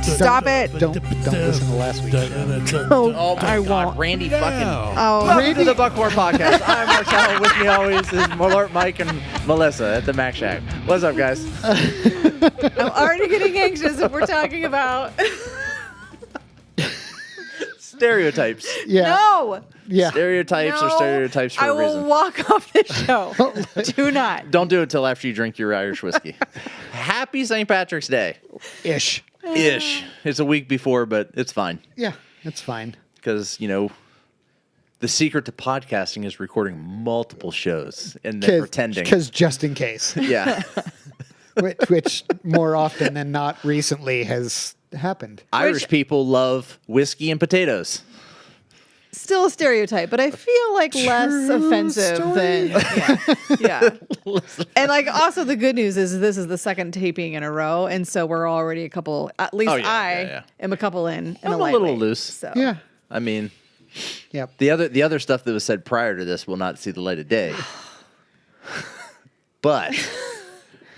Stop it. Don't listen to last week's show. Oh, my I God, won't. Randy fucking. Oh, Welcome to the Buckhorn Podcast. I'm Martelle. With me always is Malort, Mike, and Melissa at the Mac Shack. What's up, guys? I'm already getting anxious if we're talking about. Stereotypes. Yeah. No. Yeah. Stereotypes No. are stereotypes for I a will reason. walk off this show. Do not. Don't do it until after you drink your Irish whiskey. Happy St. Patrick's Day. Ish. It's a week before, but it's fine. Yeah, it's fine. Because, you know, the secret to podcasting is recording multiple shows and then pretending. Because just in case. Yeah. which more often than not recently has happened. Irish people love whiskey and potatoes. Still a stereotype, but I feel like less offensive than yeah. And like also the good news is this is the second taping in a row, and so we're already a couple. At least I am a couple in. I'm a little loose. So. Yeah. I mean, Yep. the other stuff that was said prior to this will not see the light of day, but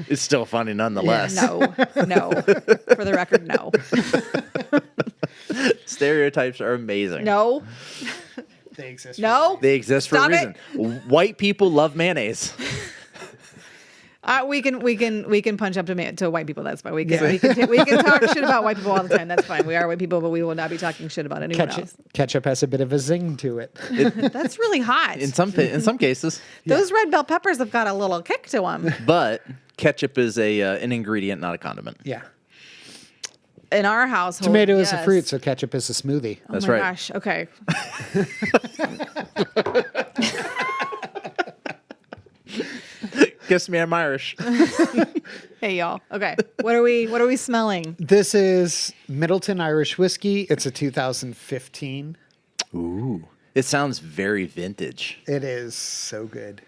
it's still funny nonetheless. No. For the record, no. Stereotypes are amazing. No. They exist. No. They exist for Stop a reason. White people love mayonnaise. We can punch up to white people. That's fine. We can talk shit about white people all the time. That's fine. We are white people, but we will not be talking shit about anyone else. Ketchup has a bit of a zing to it. That's really hot. In some cases, Those red bell peppers have got a little kick to them. but ketchup is an ingredient, not a condiment. Yeah. In our household, Tomato is yes. a fruit, so ketchup is a smoothie. Oh That's my right. gosh. Okay. Guess me, I'm Irish. Hey y'all. Okay. What are we smelling? This is Midleton Irish Whiskey. It's a 2015. Ooh, it sounds very vintage. It is so good.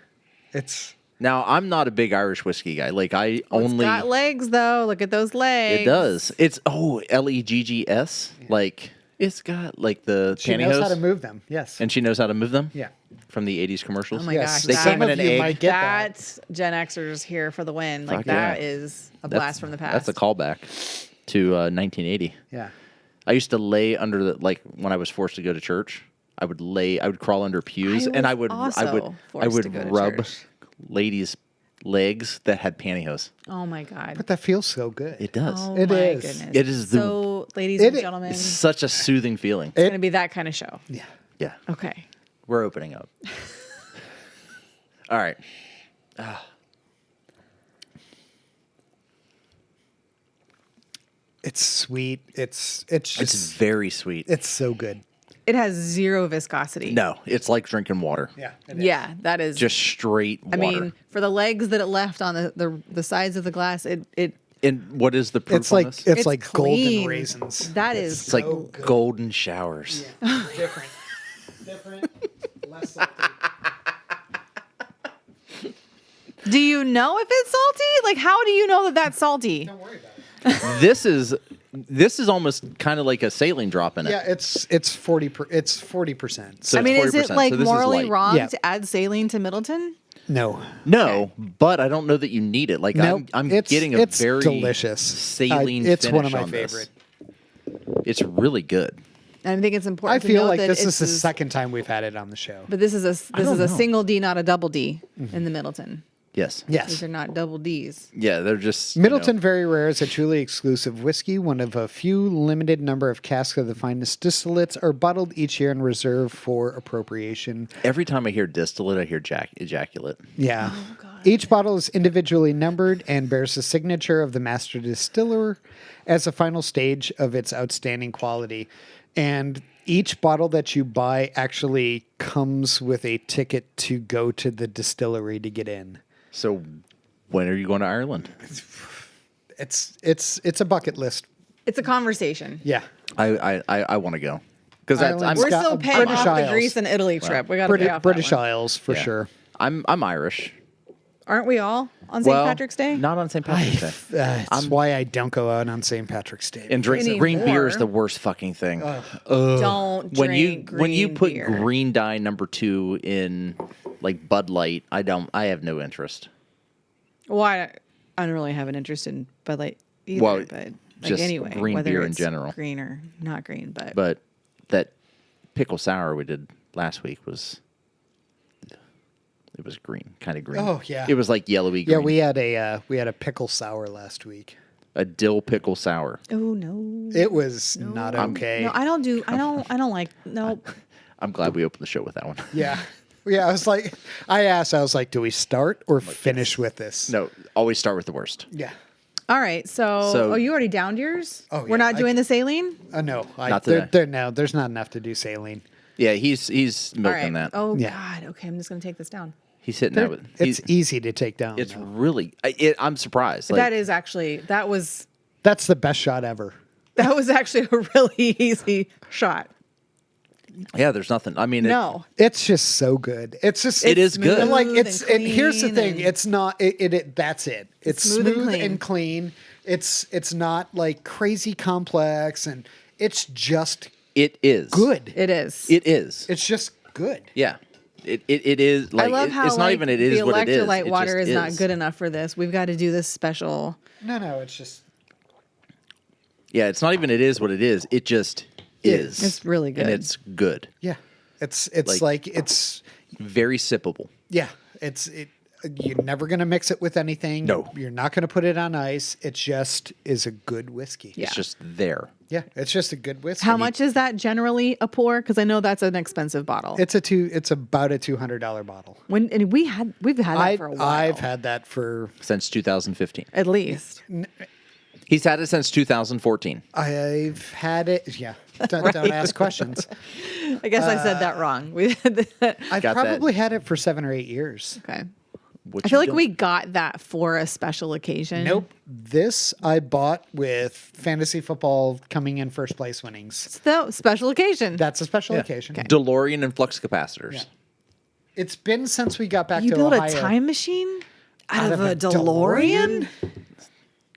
It's Now, I'm not a big Irish whiskey guy. Like, It's got legs though. Look at those legs. It does. It's leggs. Yeah. Like, it's got like the she pantyhose. knows how to move them. Yes. And she knows how to move them. Yeah. From the '80s commercials. Oh my Yes. gosh. They that- came in an Some of you egg. might get that. That's Gen Xers here for the win. Like Fuck that yeah. is a blast from the past. That's a callback to 1980. Yeah. I used to lay under when I was forced to go to church. I would crawl under pews, and I would forced to go to rub church. ladies' legs that had pantyhose. Oh my god. But that feels so good. It does. Oh It my is. goodness. It is so, ladies and gentlemen, It's such a soothing feeling. it's gonna be that kind of show. Yeah. Yeah. Okay. We're opening up. All right. It's sweet. It's It's just very sweet. it's so good. It has zero viscosity. No, it's like drinking water. Yeah. Yeah, that is Just straight I water. mean, for the legs that it left on the sides of the glass, it And what is the proof It's on like this? it's like clean. golden raisins. That is It's like so good. golden showers. Different. Less salty. Do you know if it's salty? Like, how do you know that that's salty? Don't worry about it. This is almost kind of like a saline drop in it. Yeah, it's 40%. So I mean, it's is it 40%, like so this is morally light. wrong Yeah. to add saline to Middleton? No. No, but I don't know that you need it. Like Nope. I'm It's- getting a it's very delicious. saline It's one of finish my on this. favorite. It's really good. And I think it's I important. to feel note like that this it's is the second time we've had it on the show. But this is a don't know. single D, not a double D in the Middleton. Yes. These Yes. are not double Ds. Yeah, they're just Midleton Very Rare is a truly exclusive whiskey. One of a few limited number of casks of the finest distillates are bottled each year and reserved for appropriation. Every time I hear distillate, I hear ejaculate. Yeah. Oh, God. Each bottle is individually numbered and bears the signature of the master distiller as a final stage of its outstanding quality. And each bottle that you buy actually comes with a ticket to go to the distillery to get in. So, when are you going to Ireland? It's a bucket list. It's a conversation. Yeah. I want to go because Ireland's I'm We're got still a paying British off the Isles. Greece and Italy trip. We got to pay off British that one. Isles for yeah. sure. I'm Irish. Aren't we all on St. Patrick's Day? Not on St. Patrick's Day. That's why I don't go out on St. Patrick's Day. And drinking green beer is the worst fucking thing. Don't drink when you put beer. green dye #2 in like Bud Light, I have no interest. Well, I don't really have an interest in Bud Light either. Well, but like just anyway, green whether beer in it's general. green or not green, But that pickle sour we did last week was green, kind of green. Oh, yeah. It was like yellowy green. Yeah, we had a pickle sour last week. A dill pickle sour. oh no, It was not okay. no, I don't like no. I'm glad we opened the show with that one. Yeah. Yeah, I was like, do we start or finish with this? No, always start with the worst. Yeah. All right, so you already downed yours? Oh, We're yeah, not doing the saline? No. Not today. There's not enough to do saline. Yeah, he's All milking right. that. Oh Yeah. God. Okay, I'm just gonna take this down. He's hitting that with. It's easy to take down. It's though. really. I'm surprised. That is actually That's the best shot ever. that was actually a really easy shot. Yeah, there's nothing. I mean, No. It's just so good. It's just It is good. And like Smooth it's and and here's the clean thing. and- It's not it that's it. It's smooth and clean. It's not like crazy complex and it's just it is good. It is. It is. It's just good. Yeah. It is. Like, I love how it's not like, even. It is the what it is. electrolyte It water just is not good enough for this. We've got to do this special. No, it's just Yeah, it's not even. It is what it is. It just is. It's really good. and it's good. yeah. It's Very sippable. yeah. You're never gonna mix it with anything. No. You're not gonna put it on ice. It just is a good whiskey. Yeah. It's just there. Yeah, it's just a good whiskey. How much is that generally a pour? Because I know that's an expensive bottle. It's about a $200 bottle. And we've had that for a while. I've had that for Since 2015. at least. He's had it since 2014. I've had it. Yeah, don't ask questions. I guess I said that wrong. We had that. I've Got that. probably had it for 7 or 8 years. Okay. What I feel you like don't- we got that for a special occasion. Nope. This I bought with fantasy football coming in first place winnings. So special occasion. That's a special occasion. DeLorean and flux capacitors. Yeah. It's been since we got back You to built Ohio. a time machine out of a DeLorean?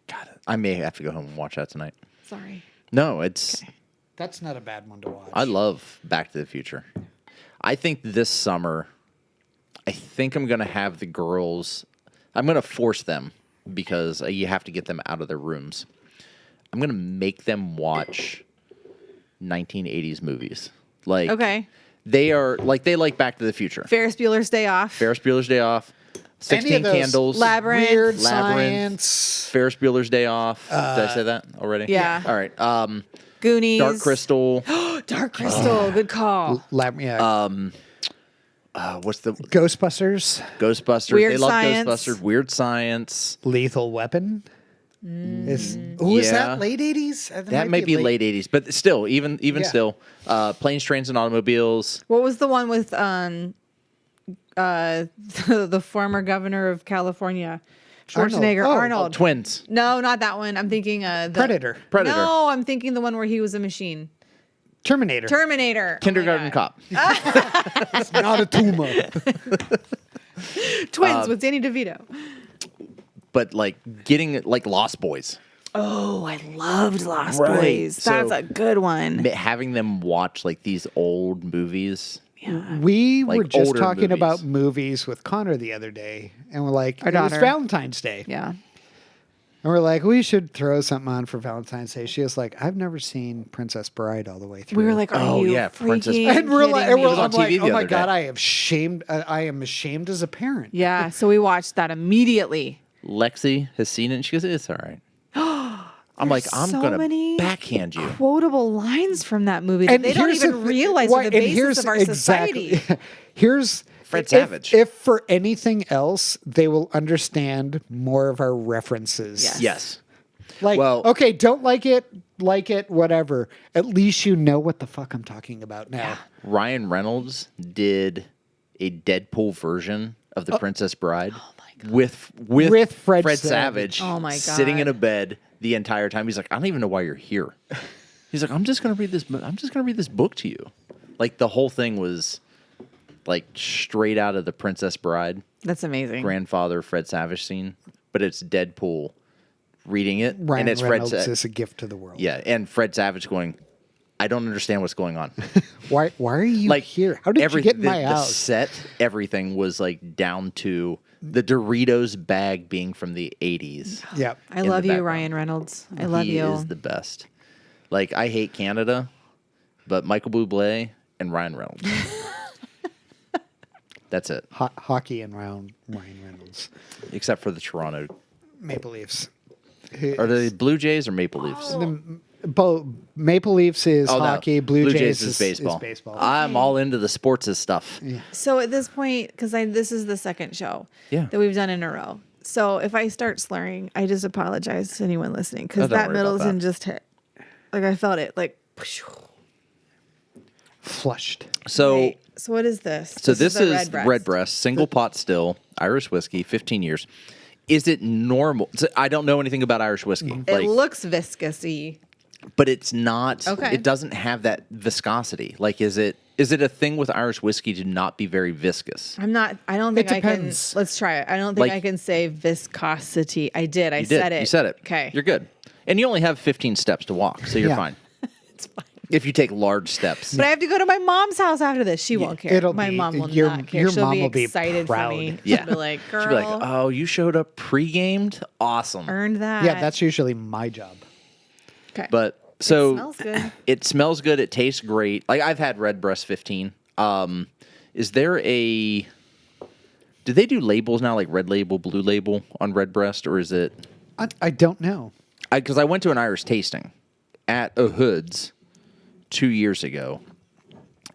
God, I may have to go home and watch that tonight. Sorry. No, it's. That's not a bad one to watch. I love Back to the Future. I think this summer, I think I'm going to have the girls. I'm going to force them because you have to get them out of their rooms. I'm going to make them watch 1980s movies. Like, Okay. they like Back to the Future. Ferris Bueller's Day Off. Ferris Bueller's Day Off. Any 16 of those Candles. Labyrinth. Weird Labyrinth. science. Ferris Bueller's Day Off. Did I say that already? Yeah. All right. Goonies. Dark Crystal. Dark Crystal. Good call. What's the Ghostbusters. Ghostbusters? Weird They love Science. Ghostbusters. Weird Science. Lethal Weapon. Is Yeah. that late 80s? That might be late 80s, but still, even Yeah. still, Planes, Trains, and Automobiles. What was the one with the former governor of California? Schwarzenegger. Arnold. Oh, Arnold. Twins. No, not that one. I'm thinking the Predator. Predator. No, I'm thinking the one where he was a machine. Terminator. Terminator. Kindergarten Oh my God. Cop. It's not a tumor. Twins with Danny DeVito. But like getting like Lost Boys. Oh, I loved Lost Right. Boys. That's So- a good one. Having them watch like these old movies. We were Like just older talking movies. about movies with Connor the other day, and we're like, Our it was daughter. Valentine's Day. Yeah. And we're like, we should throw something on for Valentine's Day. She was like, I've never seen Princess Bride all the way through. We were like, are Oh, you yeah, Princess freaking and we're like, kidding me? was on I'm like, TV the oh my other god, day. I am ashamed as a parent. Yeah, so we watched that immediately. Lexi has seen it and she goes, it's all right. I'm like, I'm so going many to backhand you. Quotable lines from that movie that they don't here's the even thi- realize why- are the and basis here's of our exactly- society. Here's Fred if- Savage. If for anything else, they will understand more of our references. Yes. Yes. Like, Well- okay, don't like it, whatever. At least you know what the fuck I'm talking about now. Ryan Reynolds did a Deadpool version of The Princess Bride with Fred Savage. Savage. Oh my Sitting in God. a bed the entire time. He's like, I don't even know why you're here. He's like, I'm just gonna read this. I'm just gonna read this book to you. Like the whole thing was like straight out of the Princess Bride, That's amazing. grandfather Fred Savage scene, but it's Deadpool reading it, Ryan and it's Reynolds Fred. is a gift to the world. Yeah, and Fred Savage going, I don't understand what's going on. Why are you Like here? How did you get in my the house? set, everything was like down to the Doritos bag being from the 80s. Yeah. I in the love you, background. Ryan Reynolds. I love He you. is the best. Like, I hate Canada, but Michael Bublé and Ryan Reynolds. That's it. Hockey and Ryan Reynolds. Except for the Toronto. Maple Leafs. Are they Blue Jays or Maple Leafs? Maple Leafs is Oh, hockey. no. Blue Jays is baseball. baseball. I'm all into the sports stuff. So at this point, because this is the second show Yeah. that we've done in a row. So if I start slurring, I just apologize to anyone listening because Oh, don't that worry about Middleton that. just hit. Like I felt it. Like. Flushed. So, Right. So what is this? this the is Red Breast, single pot still, Irish whiskey, 15 years. Is it normal? I don't know anything about Irish whiskey. It looks viscousy. But it's not. Okay. It doesn't have that viscosity. Like, is it a thing with Irish whiskey to not be very viscous? I'm not. I don't think It I can. depends. Let's try it. I don't think Like- I can say viscosity. I did. I You said did. it. You said it. Okay. You're good. And you only have 15 steps to walk, so you're Yeah. fine. It's fine. If you take large steps. But I have to go to my mom's house after this. She won't care. It'll My be- mom will your- not care. your She'll mom be will be excited proud. for me. Yeah. She'll be like, girl, She'll be like, oh, you showed up pre-gamed? Awesome. earned that. Yeah, that's usually my job. okay. But so smells good. It smells good. It tastes great. Like, I've had Red Breast 15. Is there a... Do they do labels now, like red label, blue label on Red Breast, or is it... I don't know. Because I went to an Irish tasting at a Hood's 2 years ago,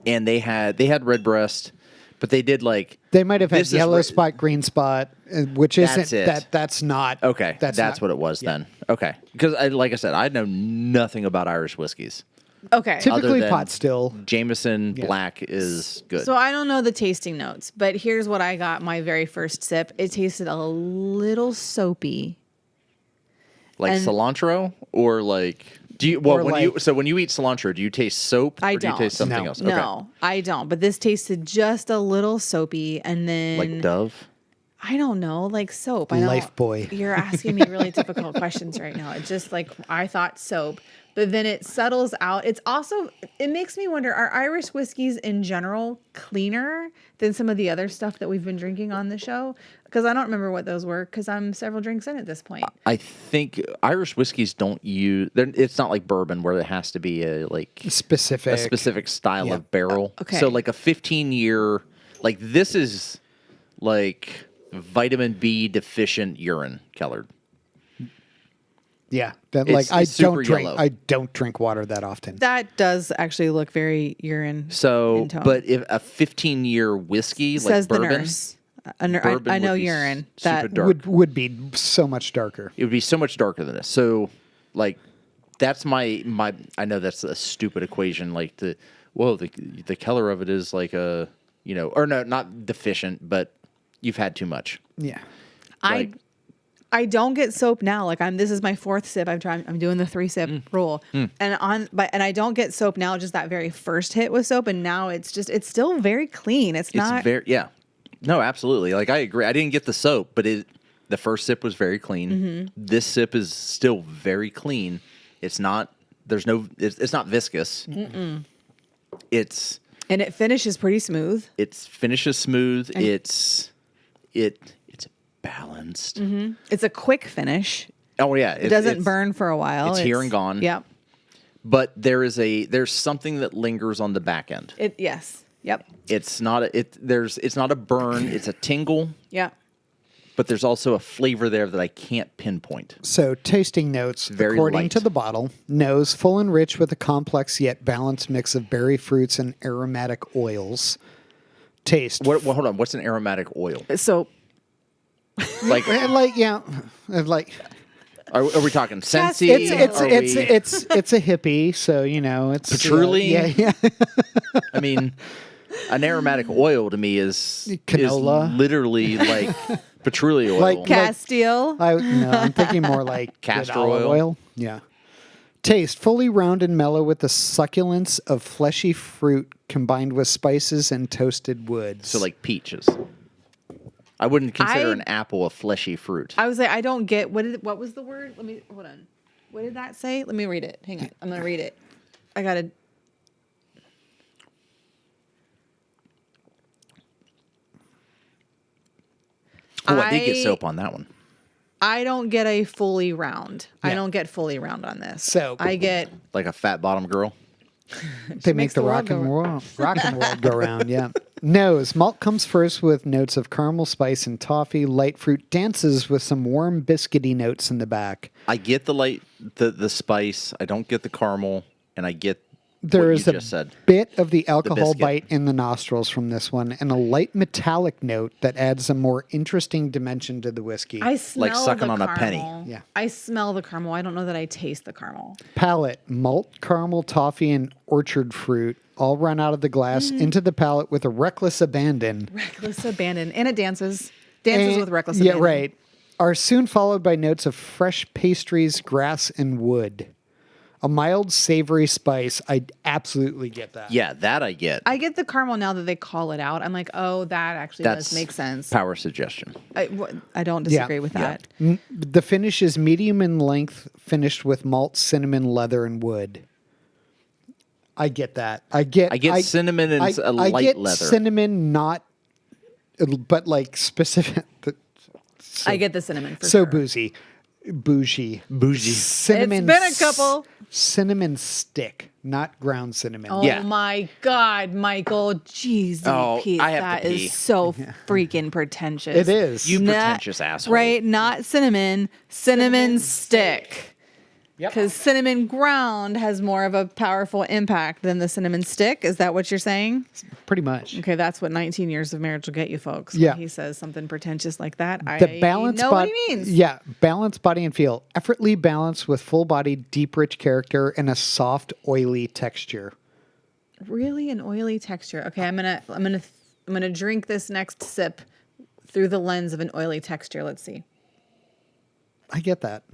and they had Red Breast, but they did like They might have had this is yellow re- spot, green spot, which isn't That's it. that's not Okay, that's not- what it was yeah. then. Okay, because like I said, I know nothing about Irish whiskeys. Okay. Typically than- pot still. Jameson Black is good. So I don't know the tasting notes, but here's what I got my very first sip. It tasted a little soapy. like and- cilantro, or like do you? Or When you eat cilantro, do you taste soap? I or do you don't. taste something No. else? Okay. No, I don't. But this tasted just a little soapy, and then Like Dove. I don't know, like soap. I don't, Lifebuoy. You're asking me really difficult questions right now. It's just like I thought soap, but then it settles out. It makes me wonder: are Irish whiskeys in general cleaner than some of the other stuff that we've been drinking on the show? Because I don't remember what those were. Because I'm several drinks in at this point. I think Irish whiskeys don't use. It's not like bourbon where it has to be a specific style Yeah. of barrel. Okay. So like a 15-year, like this is like vitamin B deficient urine colored. Yeah, that It's I super don't drink. yellow. I don't drink water that often. That does actually look very urine. So, in tone. but if a 15-year whiskey Says like the bourbon, nurse. bourbon I know would be urine. super That dark. Would be so much darker. It would be so much darker than this. So, like, that's my. I know that's a stupid equation. Like the color of it is like a or no, not deficient, but you've had too much. Yeah. I don't get soap now. Like this is my fourth sip. I'm doing the 3 sip rule, and I don't get soap now. Just that very first hit with soap, and now it's still very clean. It's not very No, absolutely. Like I agree. I didn't get the soap, but the first sip was very clean. Mm-hmm. This sip is still very clean. It's not. It's not viscous. It's and it finishes pretty smooth. It finishes smooth. It's balanced. It's a quick finish. Oh yeah, It doesn't burn for a while. It's here and gone. Yep. But there's something that lingers on the back end. Yes. Yep. It's not a burn. It's a tingle. Yeah. But there's also a flavor there that I can't pinpoint. So, tasting notes, Very according light. to the bottle, nose full and rich with a complex yet balanced mix of berry fruits and aromatic oils. Taste. Hold on. What's an aromatic oil? So Like, And like, yeah, and like are we talking Sensi? it's a hippie, so it's Patchouli? yeah. I mean, an aromatic oil to me is Canola. literally like patchouli oil. Like Castile. I'm thinking more like Castor good olive oil. Yeah. Taste fully round and mellow with the succulence of fleshy fruit combined with spices and toasted woods. So like peaches. I wouldn't consider an apple a fleshy fruit. I was like, I don't get what was the word? Let me hold on. What did that say? Let me read it. Hang on. I'm gonna read it. I gotta. I did get soap on that one. I don't get a fully round. Yeah. I don't get fully round on this. So I get Like a fat bottom girl. they make makes the the rock world and go world go round. Yeah. Nose malt comes first with notes of caramel, spice, and toffee. Light fruit dances with some warm biscuity notes in the back. I get the light, the spice. I don't get the caramel, and I get There what is you a just said. bit of the alcohol biscuit. bite in the nostrils from this one, and a light metallic note that adds a more interesting dimension to the whiskey. I smell sucking the on a penny. caramel. Yeah. I smell the caramel. I don't know that I taste the caramel. Palate, malt, caramel, toffee, and orchard fruit all run out of the glass into the palate with a reckless abandon. Reckless abandon. And it dances. Dances And- with reckless yeah, abandon. right. Are soon followed by notes of fresh pastries, grass, and wood. A mild, savory spice. I absolutely get that. Yeah, that I get. I get the caramel now that they call it out. I'm like, oh, that actually That's does make sense. Power suggestion. I don't disagree with that. The finish is medium in length, finished with malt, cinnamon, leather, and wood. I get that. I get cinnamon and a light I get leather. cinnamon, not, but like specific. I get the cinnamon for So sure. bougie. Bougie. Cinnamon. It's been a couple. Cinnamon stick, not ground cinnamon. Oh Yeah. my God, Michael. Jeez, Oh, Pete, I have that to pee. is so freaking pretentious. It is. You Not- pretentious asshole. Right? Not cinnamon stick. Yep. Because cinnamon ground has more of a powerful impact than the cinnamon stick. Is that what you're saying? Pretty much. Okay, that's what 19 years of marriage will get you, folks. Yeah. When he says something pretentious like that, The balance know what he means. Yeah, balanced body and feel. Effortlessly balanced with full body, deep, rich character and a soft, oily texture. Really an oily texture. Okay, I'm gonna drink this next sip through the lens of an oily texture. Let's see. I get that.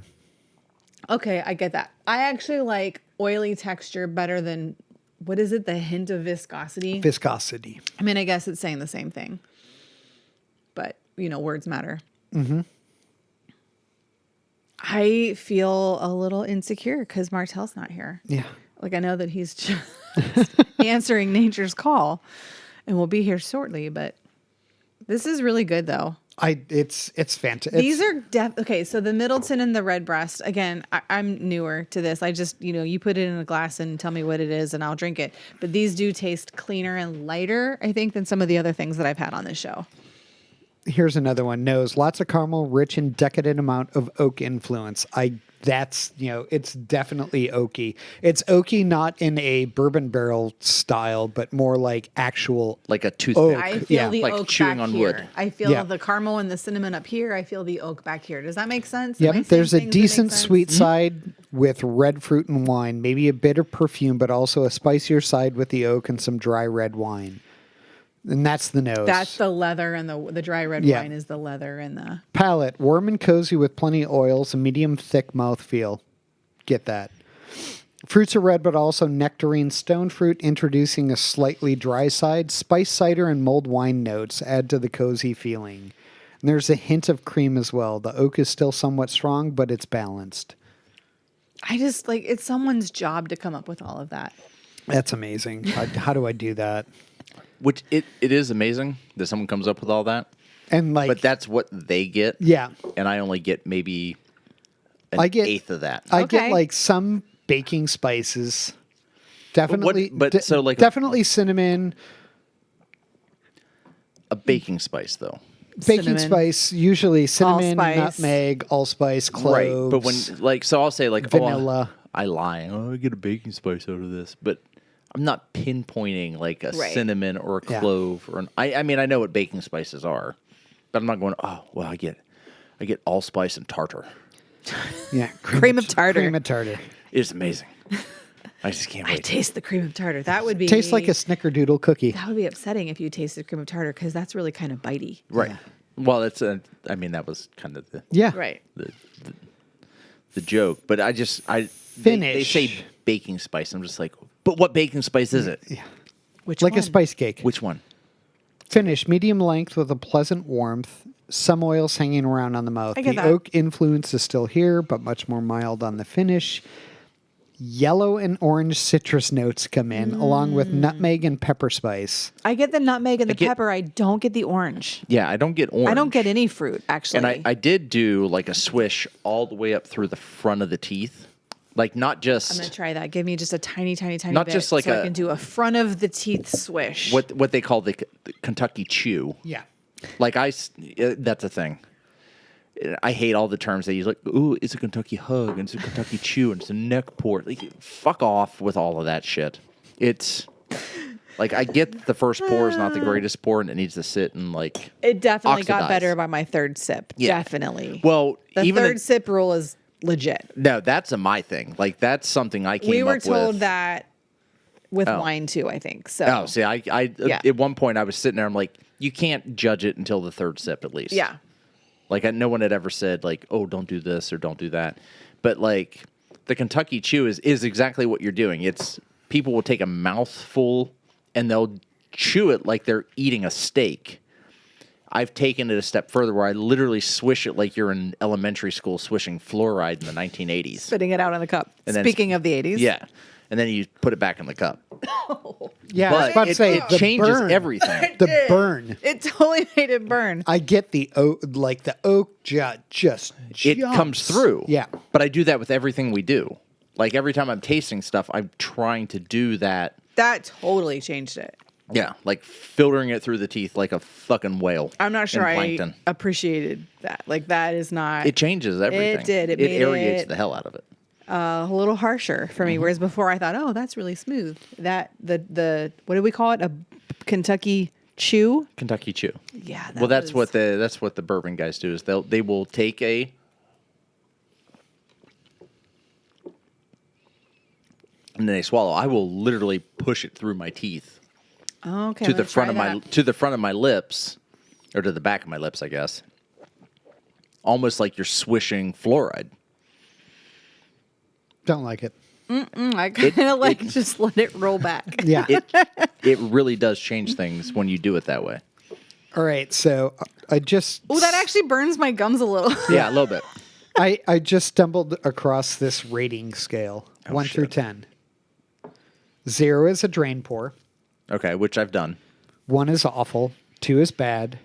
Okay, I get that. I actually like oily texture better than, what is it? The hint of viscosity. Viscosity. I mean, I guess it's saying the same thing, but words matter. Mm-hmm. I feel a little insecure because Martelle's not here. Yeah. Like I know that he's just answering nature's call, and will be here shortly. But this is really good, though. It's fantastic. These are okay. So the Midleton and the Redbreast. Again, I'm newer to this. I just you put it in a glass and tell me what it is, and I'll drink it. But these do taste cleaner and lighter, I think, than some of the other things that I've had on this show. Here's another one. Nose, lots of caramel, rich and decadent amount of oak influence. It's definitely oaky. It's oaky, not in a bourbon barrel style, but more like actual. Like a toothpick. I feel yeah. the Like oak chewing back on here. wood. I feel Yeah. the caramel and the cinnamon up here. I feel the oak back here. Does that make sense? Am I Yep. saying There's a things that make decent sense? sweet side with red fruit and wine, maybe a bit of perfume, but also a spicier side with the oak and some dry red wine. And that's the nose. That's the leather, and the dry red Yeah. wine is the leather and the. Palate, warm and cozy with plenty of oils, a medium thick mouthfeel. Get that. Fruits are red, but also nectarine, stone fruit, introducing a slightly dry side. Spice cider and mulled wine notes add to the cozy feeling. And there's a hint of cream as well. The oak is still somewhat strong, but it's balanced. I just it's someone's job to come up with all of that. That's amazing. How do I do that? Which it is amazing that someone comes up with all that. And But that's what they get. yeah, And I only get maybe an I get- eighth of that. I Okay. get like some baking spices. Definitely, so definitely cinnamon, A baking spice, though. baking Cinnamon. spice, usually cinnamon, Allspice. nutmeg, allspice, cloves. Right. But when, so I'll say, vanilla. I lie. Oh, I get a baking spice out of this. But I'm not pinpointing like a Right. cinnamon or a Yeah. clove. I mean, I know what baking spices are. But I'm not going, oh, well, I get allspice and tartar. Yeah, Cream of tartar. Cream of tartar. It's amazing. I just can't I wait. taste the cream of tartar. That would be Tastes like a snickerdoodle cookie. That would be upsetting if you tasted cream of tartar because that's really kind of bitey. Right. Well, that's I mean, that was kind of the Yeah, Right. the the joke, but I they Finish. say baking spice. I'm just like, but what baking spice is it? Yeah. Which Like one? a spice cake. Which one? Finish, medium length with a pleasant warmth, some oils hanging around on the mouth. I get The that. oak influence is still here, but much more mild on the finish. Yellow and orange citrus notes come in, along with nutmeg and pepper spice. I get the nutmeg and the get- pepper. I don't get the orange. Yeah, I don't get orange. I don't get any fruit, actually. And I did do like a swish all the way up through the front of the teeth. Like not just I'm going to try that. Give me just a tiny Not bit just like so I a- can do a front of the teeth swish. what they call the Kentucky chew. Yeah. Like that's a thing. I hate all the terms they use. Like, ooh, it's a Kentucky hug, and it's a Kentucky chew, and it's a neck port. Like, fuck off with all of that shit. It's like I get the first pour is not the greatest pour, and it needs to sit and like. It definitely got oxidize. better by my third sip. Yeah. Definitely. Well, the even third sip rule is legit. no, that's my thing. Like that's something I came We were up told with. that with Oh. wine too, I think. So Oh, see, I Yeah. at one point I was sitting there. I'm like, you can't judge it until the third sip at least. yeah. Like no one had ever said like, oh, don't do this or don't do that. But like the Kentucky chew is exactly what you're doing. It's people will take a mouthful and they'll chew it like they're eating a steak. I've taken it a step further where I literally swish it like you're in elementary school swishing fluoride in the 1980s. Spitting it out in the cup. And then- Speaking of the 80s. Yeah. And then you put it back in the cup. Yeah, I was But about to say, it the changes burn, everything. The burn. It totally made it burn. I get the oak, like the oak just It jumps. comes through. Yeah. But I do that with everything we do. Like every time I'm tasting stuff, I'm trying to do that. That totally changed it. Yeah, like filtering it through the teeth like a fucking whale. I'm not sure in I plankton. appreciated that. Like that is not It changes everything. It did. It It made aerates it- the hell out of it. a little harsher for me. Whereas before I thought, oh, that's really smooth. That the what do we call it? A Kentucky chew? Kentucky chew. Yeah. Well, that's what the bourbon guys do is they will take and then they swallow. I will literally push it through my teeth okay, to the front of my lips, or to the back of my lips, I guess. Almost like you're swishing fluoride. Don't like it. I kind of like just let it roll back. Yeah. It really does change things when you do it that way. All right. So I just. Oh, that actually burns my gums a little. Yeah, a little bit. I just stumbled across this rating scale 1 through shit. 10. 0 is a drain pour. Okay, which I've done. 1 is awful. 2 is bad.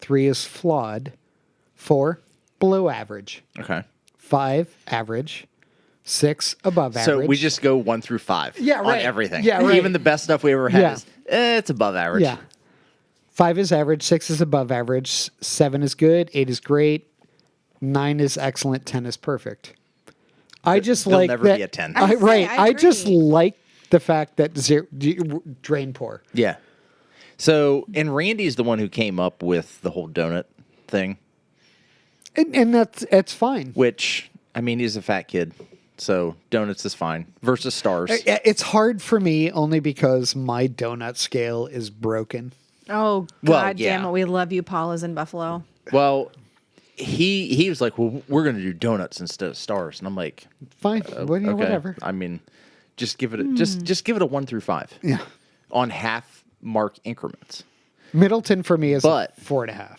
3 is flawed. 4, below average. Okay. 5, average. 6, above average. So we just go 1 through 5 Yeah, on right. everything. Yeah, right. Even the best stuff we ever had Yeah. is, it's above average. Yeah. 5 is average. 6 is above average. 7 is good. 8 is great. 9 is excellent. 10 is perfect. I just There'll like never that. be a 10. I Right. say, I I just agree. like the fact that drain pour. Yeah. So, and Randy's the one who came up with the whole donut thing, And that's fine. which, I mean, he's a fat kid. So donuts is fine versus stars. It's hard for me only because my donut scale is broken. Oh, Well, God damn yeah. it. We love you, Paula's in Buffalo. Well, he was like, well, we're going to do donuts instead of stars. And I'm like, Fine. okay. Whatever. I mean, just give it just give it a 1 through 5. Yeah. On half mark increments. Middleton for me is But- 4.5.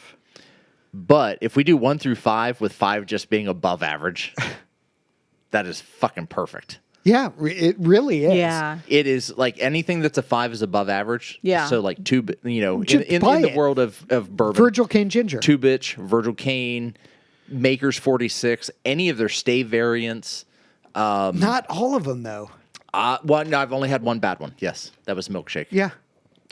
But if we do 1 through 5 with 5 just being above average, that is fucking perfect. Yeah, it really is. Yeah. It is like anything that's a 5 is above average. Yeah. So like Just in buy the it. world of bourbon, Virgil Cane Ginger. 2-bitch, Virgil Cane, Maker's 46, any of their stave variants. Not all of them, though. Well, no, I've only had one bad one. Yes, that was Milkshake. Yeah.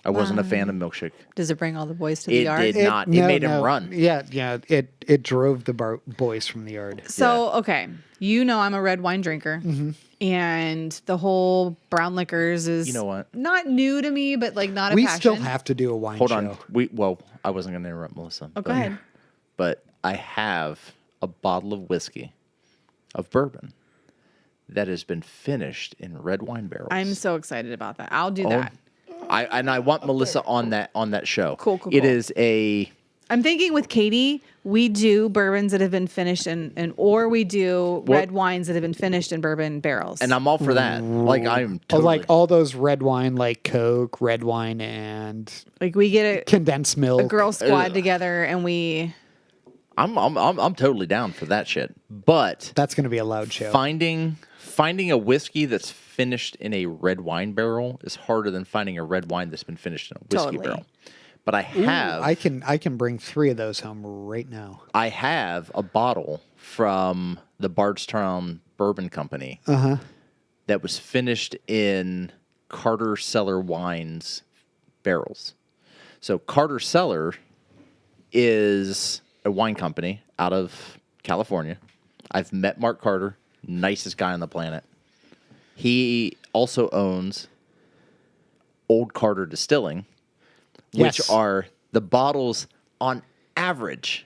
I wasn't a fan of Milkshake. Does it bring all the boys to the It yard? did not. It made him run. Yeah. It drove the boys from the yard. So, okay. You know I'm a red wine drinker. And the whole brown liquors is You know what? not new to me, but like not a We passion. still have to do a wine Hold show. on. I wasn't going to interrupt Melissa. Oh, go ahead. But I have a bottle of whiskey, of bourbon, that has been finished in red wine barrels. I'm so excited about that. I'll do that. I want Melissa on that show. Cool. It is a I'm thinking with Katie, we do bourbons that have been finished or we do red wines that have been finished in bourbon barrels. And I'm all for that. Like I'm totally Like all those red wine, like Coke, red wine, and like we get condensed milk. a girl squad together and we. I'm totally down for that shit. But That's going to be a loud show. finding a whiskey that's finished in a red wine barrel is harder than finding a red wine that's been finished in a whiskey Totally. barrel. But I have I can bring 3 of those home right now. I have a bottle from the Bardstown Bourbon Company that was finished in Carter Cellar Wines barrels. So Carter Cellar is a wine company out of California. I've met Mark Carter, nicest guy on the planet. He also owns Old Carter Distilling, which Yes. are the bottles on average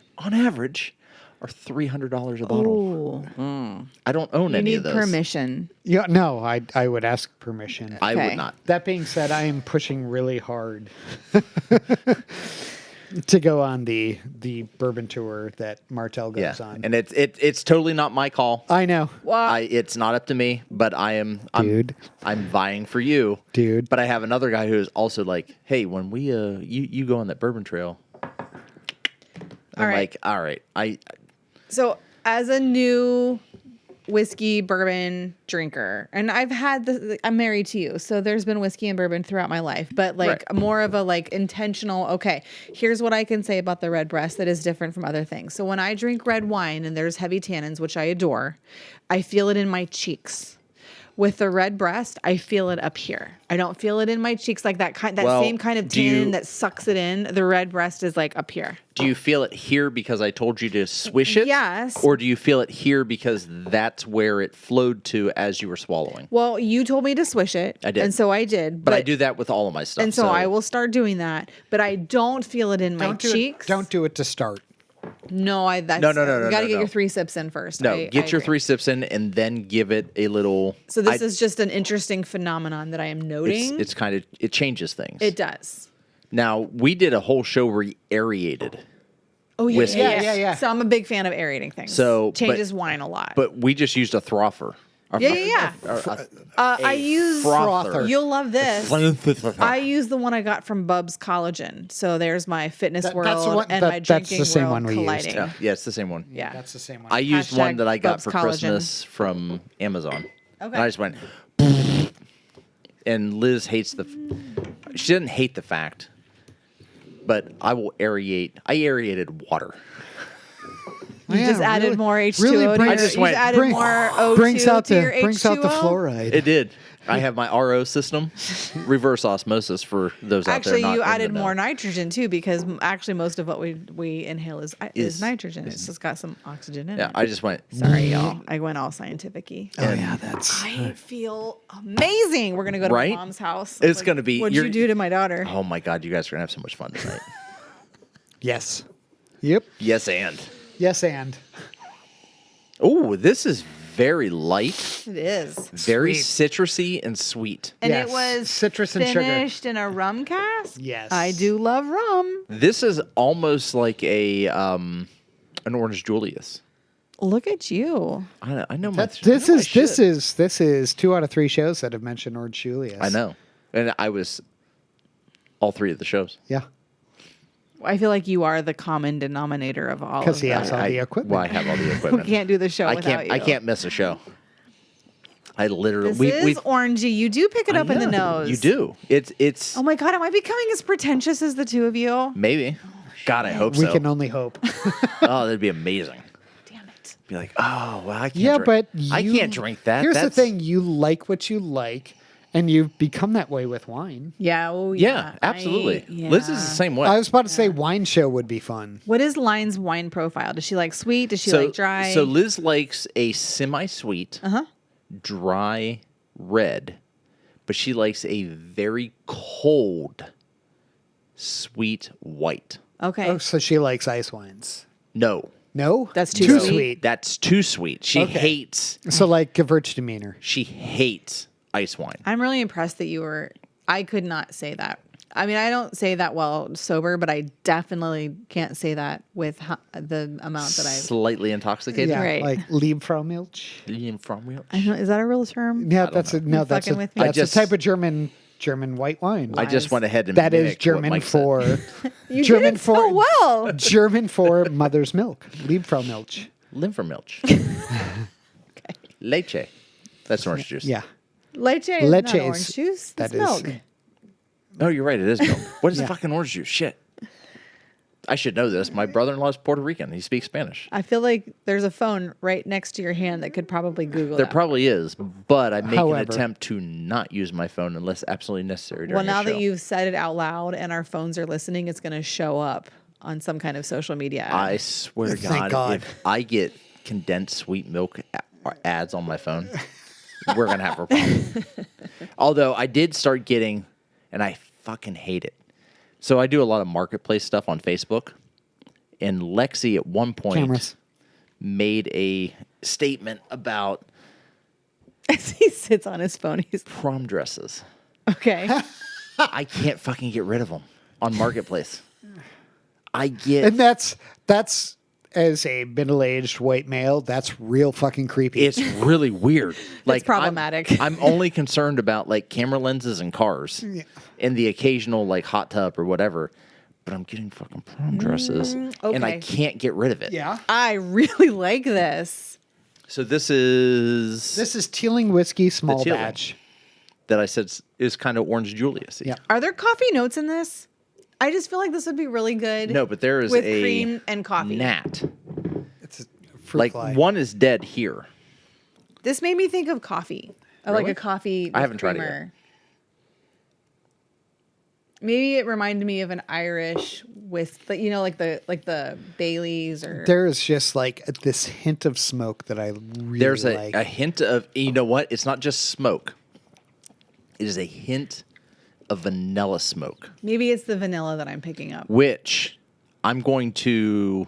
are $300 a bottle. Ooh. I don't own You any need of those. permission. Yeah, no, I would ask permission. I Okay. would not. That being said, I am pushing really hard to go on the bourbon tour that Martelle Yeah, goes on. and it's totally not my call. I know, It's not up to me, but I'm vying for you, dude. But I have another guy who is also like, hey, when we you go on that bourbon trail, I'm right. like, all right, So, as a new whiskey bourbon drinker, and I've had I'm married to you, so there's been whiskey and bourbon throughout my life, but like Right. more of a like intentional, okay, here's what I can say about the red breast that is different from other things. So when I drink red wine and there's heavy tannins, which I adore, I feel it in my cheeks. With the red breast, I feel it up here. I don't feel it in my cheeks like that same kind of tannin that sucks it in. The red breast is like up here. do you feel it here because I told you to swish it? Yes. Or do you feel it here because that's where it flowed to as you were swallowing? Well, you told me to swish it. I did. And so I did. But I do that with all of my stuff. And so I will start doing that, but I don't feel it in my cheeks. Don't do it to start. No, that's No, You got to no. get your 3 sips in first. No, I get your agree. 3 sips in and then give it a little. So this is just an interesting phenomenon that I am noting. It's kind of it changes things. It does. Now we did a whole show where we aerated, Oh yeah, Whiskey. Yeah. So I'm a big fan of aerating things. So, changes wine a lot. but we just used a frother. yeah. I use. frother. You'll love this. I use the one I got from Bub's Collagen. So there's my fitness That's the world one- and that- my that's drinking the same world one we used. colliding. Yeah, it's the same one. Yeah. That's the same one. I used Hashtag one that I got Bub's for Collagen. Christmas from Amazon. Okay. And I just went, and Liz hates she didn't hate the fact, but I will aerate. I aerated water. You just added more H2O. Really to brings- your, I just you went- added more O2 brings out to your the brings out the H2O? fluoride. It did. I have my RO system, reverse osmosis for those out there. Actually, not you in the added know. more nitrogen too, because actually most of what we inhale is nitrogen. It's just got some oxygen in Yeah, it. I just went. Sorry, y'all. I went all scientific-y. Oh yeah, that's I feel amazing. We're gonna go to Right? my mom's house. It's gonna be- What'd you do to my daughter? Oh my God, you guys are gonna have so much fun tonight. yes. Yep. Yes, and. Yes, and Oh, this is very light, It is, very citrusy and sweet. and Yes. it was Citrus and sugar. finished in a rum cask. Yes. I do love rum. This is almost like a an Orange Julius. Look at you. I know my. This I know my is shit. 2 out of 3 shows that have mentioned Orange Julius. I know, and I was all 3 of the shows. Yeah, I feel like you are the common denominator of all of because he has them. all the equipment. Well, I have all the We equipment. can't do the show I without can't. you. I can't miss a show. I literally. This is orangey. You do pick it I up in the know. nose. You do. It's Oh my god, am I becoming as pretentious as the two of you? maybe. God, I hope we so. can only hope. Oh, that'd be amazing. Damn it. Be like, oh well, I can't. Yeah, drink. but I you- can't drink that. Here's the That's- thing: you like what you like, and you've become that way with wine. Yeah, oh Yeah, absolutely. Liz is the same way. I was about to say wine show would be fun. What is Line's wine profile? Does she like sweet? Does she so, like dry? So Liz likes a semi-sweet, dry red, but she likes a very cold, sweet white. Okay. Oh, so she likes ice wines. No, No, That's too sweet. sweet. that's too sweet. She Okay. hates. So like Gewürztraminer. She hates ice wine. I'm really impressed that you were. I could not say that. I mean, I don't say that well sober, but I definitely can't say that with the amount that I've. Slightly intoxicated. Yeah, Right. like Liebfraumilch. I don't, is that a real term? Yeah, that's a no. You That's fucking a with me? that's a type of German white wine. I just went ahead and That is mimicked what German Mike said. for You German did it so well. German for mother's milk. Liebfraumilch. Linfermilch. Leche. That's orange juice. Yeah. Leche is Leche not is- orange juice. that That's is- milk. Oh, you're right. It is milk. What is Yeah. fucking orange juice? Shit. I should know this. My brother-in-law's Puerto Rican. He speaks Spanish. I feel like there's a phone right next to your hand that could probably Google There that. probably is, but I make However. an attempt to not use my phone unless absolutely necessary. Well, During now the show. that you've said it out loud and our phones are listening, it's going to show up on some kind of social media ad. I swear to Thank God, God. if I get condensed sweet milk ads on my phone, we're gonna have a problem. Although I did start getting, and I fucking hate it. So I do a lot of marketplace stuff on Facebook, and Lexi at one point Cameras. made a statement about As he sits on his phone, he's prom dresses. okay. I can't fucking get rid of them on marketplace. I get And that's as a middle-aged white male, that's real fucking creepy. it's really weird. Like problematic. I'm only concerned about like camera lenses and cars, and the occasional like hot tub or whatever. But I'm getting fucking prom dresses, and I okay. can't get rid of it. yeah. I really like this. So this is Teeling Whiskey Small Teeling. Batch. that I said is kind of Orange Julius. Yeah. Are there coffee notes in this? I just feel like this would be really good. No, but there is with a cream and coffee. gnat. It's a fruit Like fly. one is dead here. This made me think of coffee. Or like Really? a coffee. I with haven't tried it yet. creamer. Maybe it reminded me of an Irish with, like the Baileys or. There is just like this hint of smoke that I really There's like. a hint of, you know what? It's not just smoke. It is a hint of vanilla smoke, Maybe it's the vanilla that I'm picking up. which I am going to.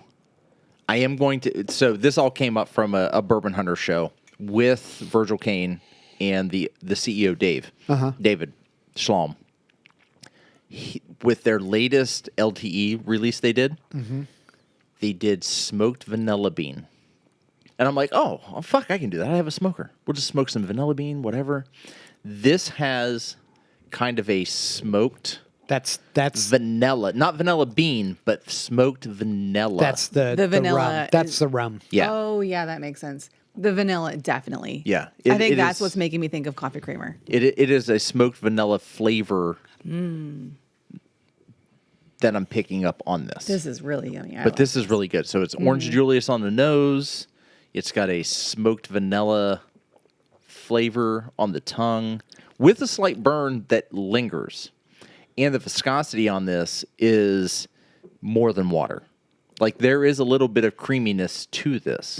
So this all came up from a Bourbon Hunter show with Virgil Kane and the CEO David Schlom. With their latest LTE release they did, they did smoked vanilla bean. And I'm like, oh, fuck, I can do that. I have a smoker. We'll just smoke some vanilla bean, whatever. This has kind of a smoked that's vanilla, not vanilla bean, but smoked vanilla. that's the vanilla rum. That's is- the rum. yeah. Oh, yeah, that makes sense. The vanilla, definitely. Yeah. I think It that's is- what's making me think of coffee creamer. It is a smoked vanilla flavor that I'm picking up on this. This is really yummy. But this is really good. So it's Orange Julius on the nose. It's got a smoked vanilla flavor on the tongue with a slight burn that lingers. And the viscosity on this is more than water. Like there is a little bit of creaminess to this,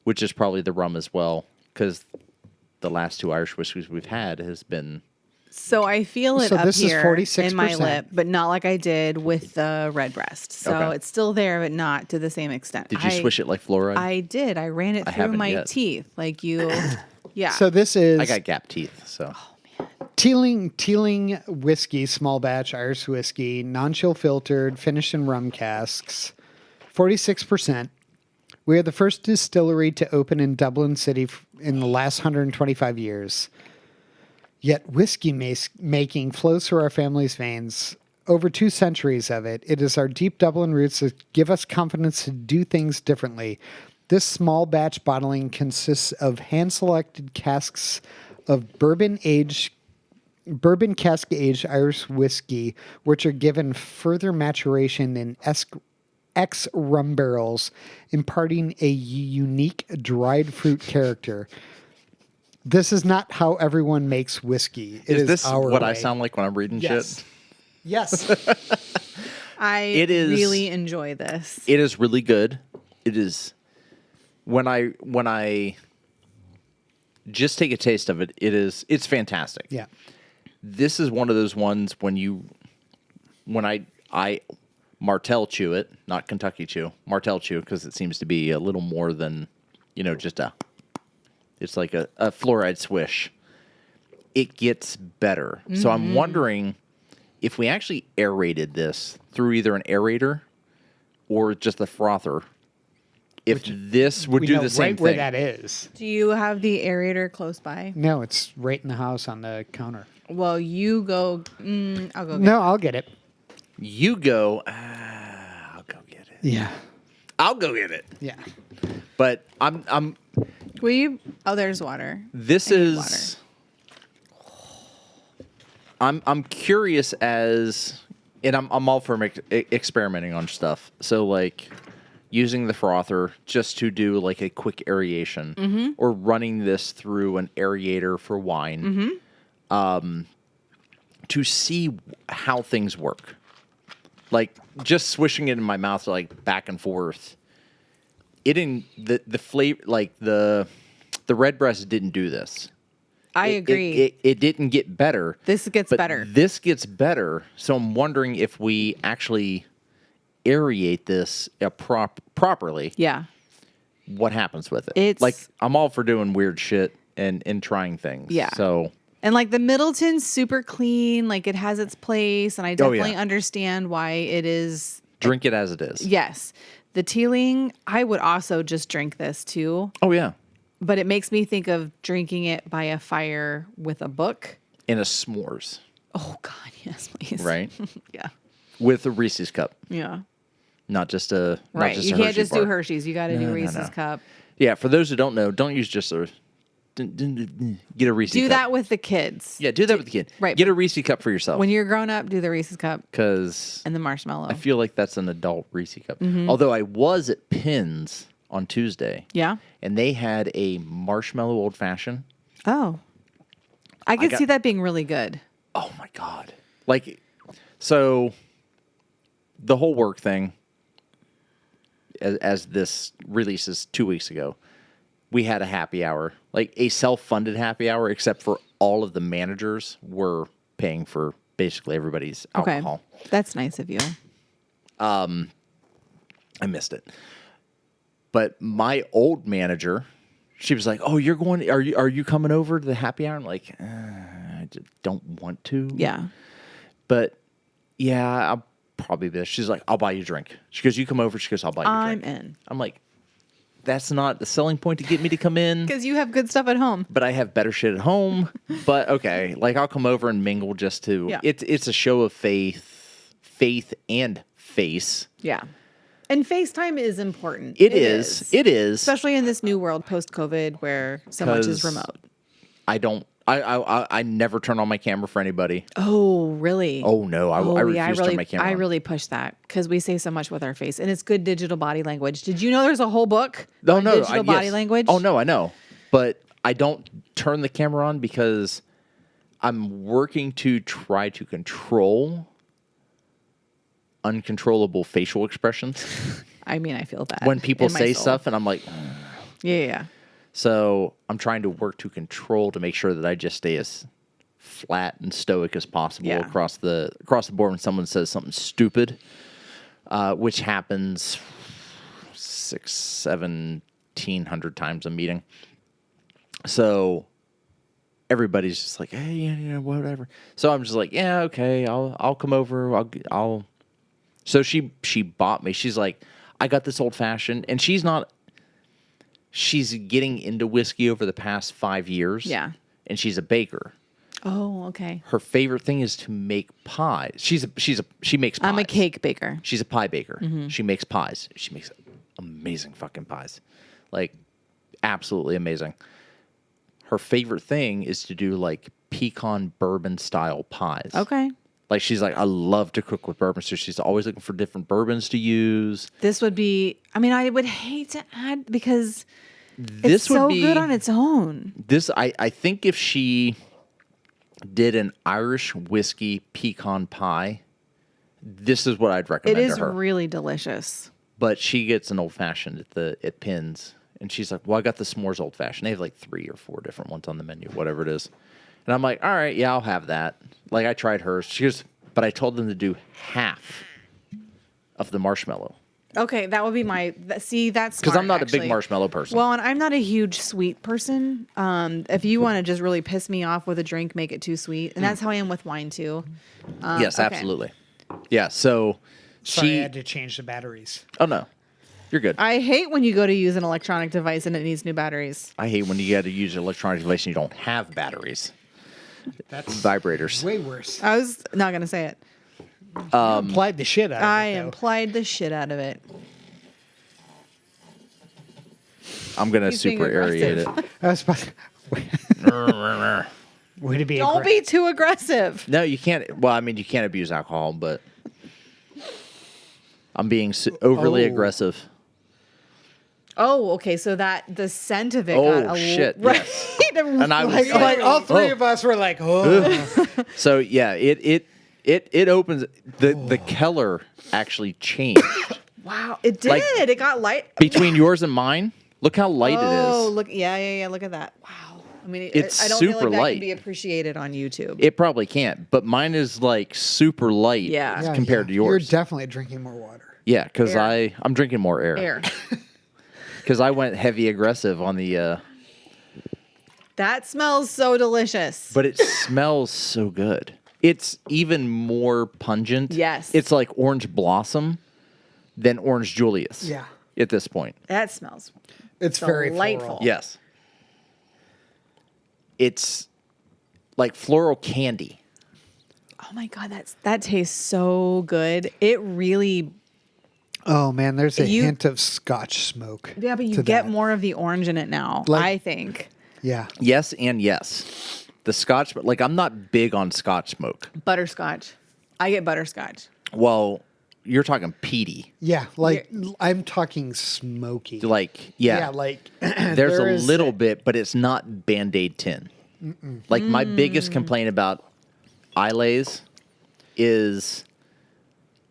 which is probably the rum as well, because the last two Irish whiskeys we've had has been. So I feel it So up this is here 46%. in my lip, but not like I did with the redbreast. So Okay. it's still there, but not to the same extent. Did you swish it like fluoride? I did. I ran it I through haven't my yet. teeth, like you. Yeah. So this is I got gap teeth, so. Teeling Whiskey Small Batch Irish Whiskey, non-chill filtered, finished in rum casks, 46%. We are the first distillery to open in Dublin City in the last 125 years. Yet whiskey making flows through our family's veins. Over 2 centuries of it, it is our deep Dublin roots that give us confidence to do things differently. This small batch bottling consists of hand-selected casks of bourbon cask-aged Irish whiskey, which are given further maturation in ex-rum barrels, imparting a unique dried fruit character. This is not how everyone makes whiskey. It Is this our what I way. sound like when I'm reading Yes. shit? Yes. It is- really enjoy this. It is really good. It is when I just take a taste of it, it's fantastic. Yeah. This is one of those ones when I Martelle chew it, not Kentucky chew, Martelle chew, because it seems to be a little more than, just it's like a fluoride swish. It gets better. So I'm wondering if we actually aerated this through either an aerator or just a frother, if this would We do know the same right where thing. that is. Do you have the aerator close by? No, it's right in the house on the counter. Well, you go. I'll go. No, I'll get it. You go, I'll go get it. Yeah. I'll go get it. Yeah. But I'm Will you? Oh, there's water. this I need is I'm curious as, and I'm all for experimenting on stuff. So like using the frother just to do like a quick aeration, or running this through an aerator for wine, to see how things work. Like just swishing it in my mouth like back and forth. It didn't the flavor, like the Redbreast didn't do this. I agree. It didn't get better. This gets but better. This gets better. So I'm wondering if we actually aerate this properly. Yeah. What happens with it? It's- like I'm all for doing weird shit and trying things. Yeah. So And like the Midleton's super clean, like it has its place, and I definitely yeah. understand why it is. drink it as it is. Yes. The Teeling, I would also just drink this too, Oh yeah. but it makes me think of drinking it by a fire with a book. In a s'mores, Oh God, yes, please. right? Yeah. With a Reese's cup, Yeah. not just a not Right. just You a can't Hershey just bar. do Hershey's. You got to do no, Reese's no. cup. Yeah. For those who don't know, don't use just a get a Reese's Do cup. that with the kids. Yeah, do that with the kid. right, Get a Reese's cup for yourself. When you're grown up, do the Reese's cup Because and the marshmallow. I feel like that's an adult Reese's cup. Mm-hmm. Although I was at Pins on Tuesday. Yeah. And they had a marshmallow old fashioned. Oh. I could got- see that being really good. Oh my God. Like, so the whole work thing, as this releases 2 weeks ago, we had a happy hour, like a self-funded happy hour, except for all of the managers were paying for basically everybody's alcohol. Okay. That's nice of you. I missed it. But my old manager, she was like, "Oh, you're going? Are you coming over to the happy hour?" I'm like, I just don't want to. Yeah. But yeah, I'll probably be there. She's like, "I'll buy you a drink." She goes, "You come over." She goes, "I'll buy you a I'm drink." in. I'm like, that's not the selling point to get me to come in. Because you have good stuff at home. But I have better shit at home. But okay, like I'll come over and mingle just to. Yeah. It's a show of faith and face. Yeah. And FaceTime is important. It is. It is. Especially in this new world post-COVID where so much is 'Cause remote. I don't. I never turn on my camera for anybody. Oh, really? Oh no, I refuse to turn my camera I on. really push that because we say so much with our face, and it's good digital body language. Did you know there's a whole book on digital body yes. language? Oh no, I know, but I don't turn the camera on because I'm working to try to control uncontrollable facial expressions I mean, I feel that when people in my say soul. stuff, and I'm like, Yeah. so I'm trying to work to control to make sure that I just stay as flat and stoic as possible Yeah. across the board when someone says something stupid, which happens 1,700 times a meeting. So everybody's just like, hey, yeah, whatever. So I'm just like, yeah, okay, I'll come over. I'll. So she bought me. She's like, I got this old fashioned, and she's getting into whiskey over the past 5 years. Yeah. And she's a baker. Oh, okay. Her favorite thing is to make pies. She makes pies. I'm a cake baker. She's a pie baker. Mm-hmm. She makes pies. She makes amazing fucking pies. Like, absolutely amazing. Her favorite thing is to do, like, pecan bourbon style pies. Okay. Like, she's like, I love to cook with bourbon. So she's always looking for different bourbons to use. This would be, I mean, I would hate to add because This it's would so be good on its own. This, I think if she did an Irish whiskey pecan pie, this is what I'd It recommend is to her. really delicious. But she gets an old fashioned at Pins, and she's like, "Well, I got the s'mores old fashioned. They have like 3 or 4 different ones on the menu, whatever it is." And I'm like, "All right, yeah, I'll have that." Like I tried hers. She goes, but I told them to do half of the marshmallow. Okay, that would be my. See, that's Because smart, I'm not a actually. big marshmallow person. Well, and I'm not a huge sweet person. If you want to just really piss me off with a drink, make it too sweet, and that's how I am with wine too. yes, okay. absolutely. Yeah. So Sorry, I she. had to change the batteries. Oh no, you're good. I hate when you go to use an electronic device and it needs new batteries. I hate when you got to use an electronic device and you don't have batteries. That's Vibrators. way worse. I was not gonna say it. Applied the shit out of I it, though. implied the shit out of it. I'm gonna He's being super aerate it. I was about to, way to be Don't be too aggressive. No, you can't. Well, I mean, you can't abuse alcohol, but I'm being overly Oh. aggressive. Oh, okay. So that the scent of it Oh, got a shit, right. yes. And I was like all three Oh. of us were like, oh. So yeah, it opens the Keller actually changed Wow, it did. Like- It got light. between yours and mine. Look how light Oh, it is. look! Yeah. Look at that. Wow. I mean, It's I don't feel super like that light. can be appreciated on YouTube. It probably can't, but mine is like super light Yeah. Yeah, compared to You're yours. definitely drinking more water. Yeah, because Air. I'm drinking more Air. because I went heavy aggressive on the. That smells so delicious. But it smells so good. It's even more pungent. Yes. It's like orange blossom than Orange Julius. Yeah. At this point. That smells. It's very Delightful. floral. Yes. It's like floral candy. Oh my god, that tastes so good. It really. Oh man, there's a You- hint of Scotch smoke. Yeah, but you to get that. more of the orange in it now. Like- I think Yeah. Yes and yes. The Scotch, but like I'm not big on Scotch smoke. butterscotch. I get butterscotch. Well, you're talking peaty. Yeah, like I'm talking smoky. Like, yeah. Yeah, like There's there a is- little bit, but it's not Band-Aid tin. Like my biggest complaint about Islays is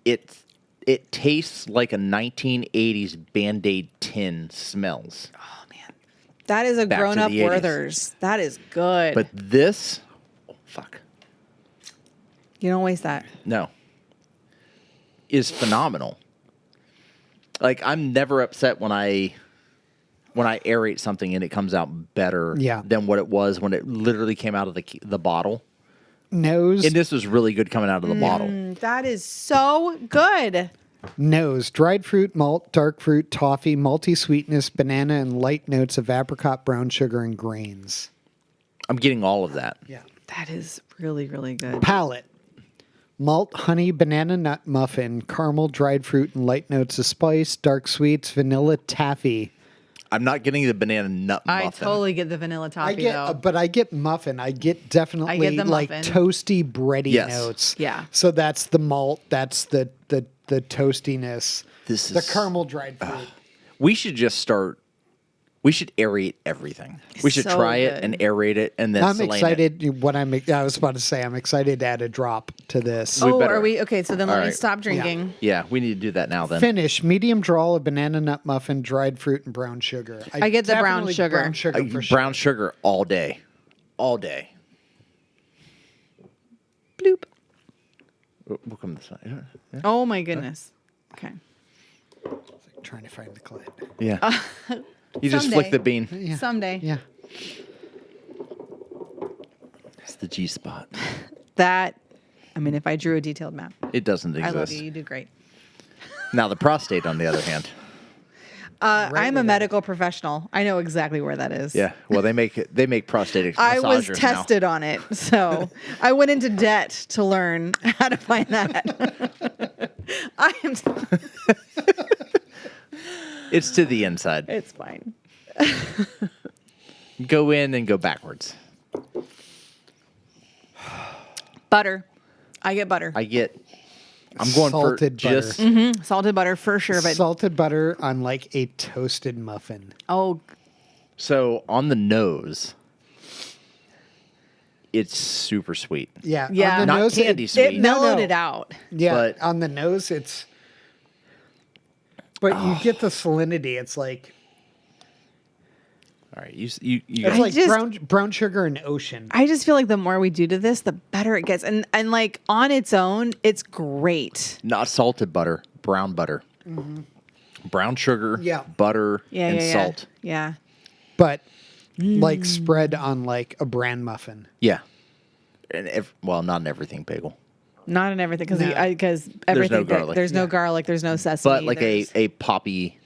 it tastes like a 1980s Band-Aid tin smells. Oh man, that is a Back to grown-up the 80s. Werther's. That is good. But this, oh, fuck, you don't waste that. no, is phenomenal. Like I'm never upset when I aerate something and it comes out better Yeah. than what it was when it literally came out of the bottle. nose. And this was really good coming out of the bottle. That is so good. Nose, dried fruit, malt, dark fruit, toffee, malty sweetness, banana, and light notes of apricot, brown sugar, and grains. I'm getting all of that. Yeah. That is really, really good. Palate. Malt, honey, banana nut muffin, caramel, dried fruit, and light notes of spice, dark sweets, vanilla, taffy. I'm not getting the banana nut muffin. I totally get the vanilla toffee I get, though. but I get muffin. I get definitely I get the like muffin. toasty, bready Yes. notes. Yeah. So that's the malt. That's the toastiness. This the is- caramel dried fruit. We should just start. We should aerate everything. We should So try good. it and aerate it, and then I'm Selene it. excited. I was about to say, I'm excited to add a drop to this. oh, better- are we okay? So then let All me right. stop drinking. Yeah, we need to do that now. Then Finish medium draw of banana nut muffin, dried fruit, and brown sugar. I get the brown definitely sugar. Brown sugar for sure. brown sugar all day, all day. Bloop. We'll come this way. Yeah. Oh my goodness. Okay. Trying to find the clip. Yeah. You just someday. flick the bean. Yeah. Someday. Yeah. It's the G spot. That. I mean, if I drew a detailed map, It doesn't I exist. love you. You do great. Now the prostate, on the other hand. I'm a medical professional. I know exactly where that is. Yeah. Well, they make prostate I was massagers tested on it, so I went into debt to learn how to find that. I am. It's to the inside. It's fine. Go in and go backwards. Butter. I get butter. I'm going Salted for just butter. Salted butter for sure, but Salted butter on like a toasted muffin. oh, so on the nose. It's super sweet. Yeah. Yeah. On the Not nose, candy it sweet. mellowed No. it out. Yeah. But- on the nose, it's. But you get the salinity. It's like All right, you it's guys. like just- brown sugar and ocean. I just feel like the more we do to this, the better it gets. And like on its own, it's great. Not salted butter, brown butter. brown sugar, Yeah. butter, Yeah, and yeah, salt. Yeah. But like spread on like a bran muffin. Yeah. And well, not in everything bagel, Not in everything because No. everything garlic. there's no Yeah. garlic, there's no sesame. but like a poppy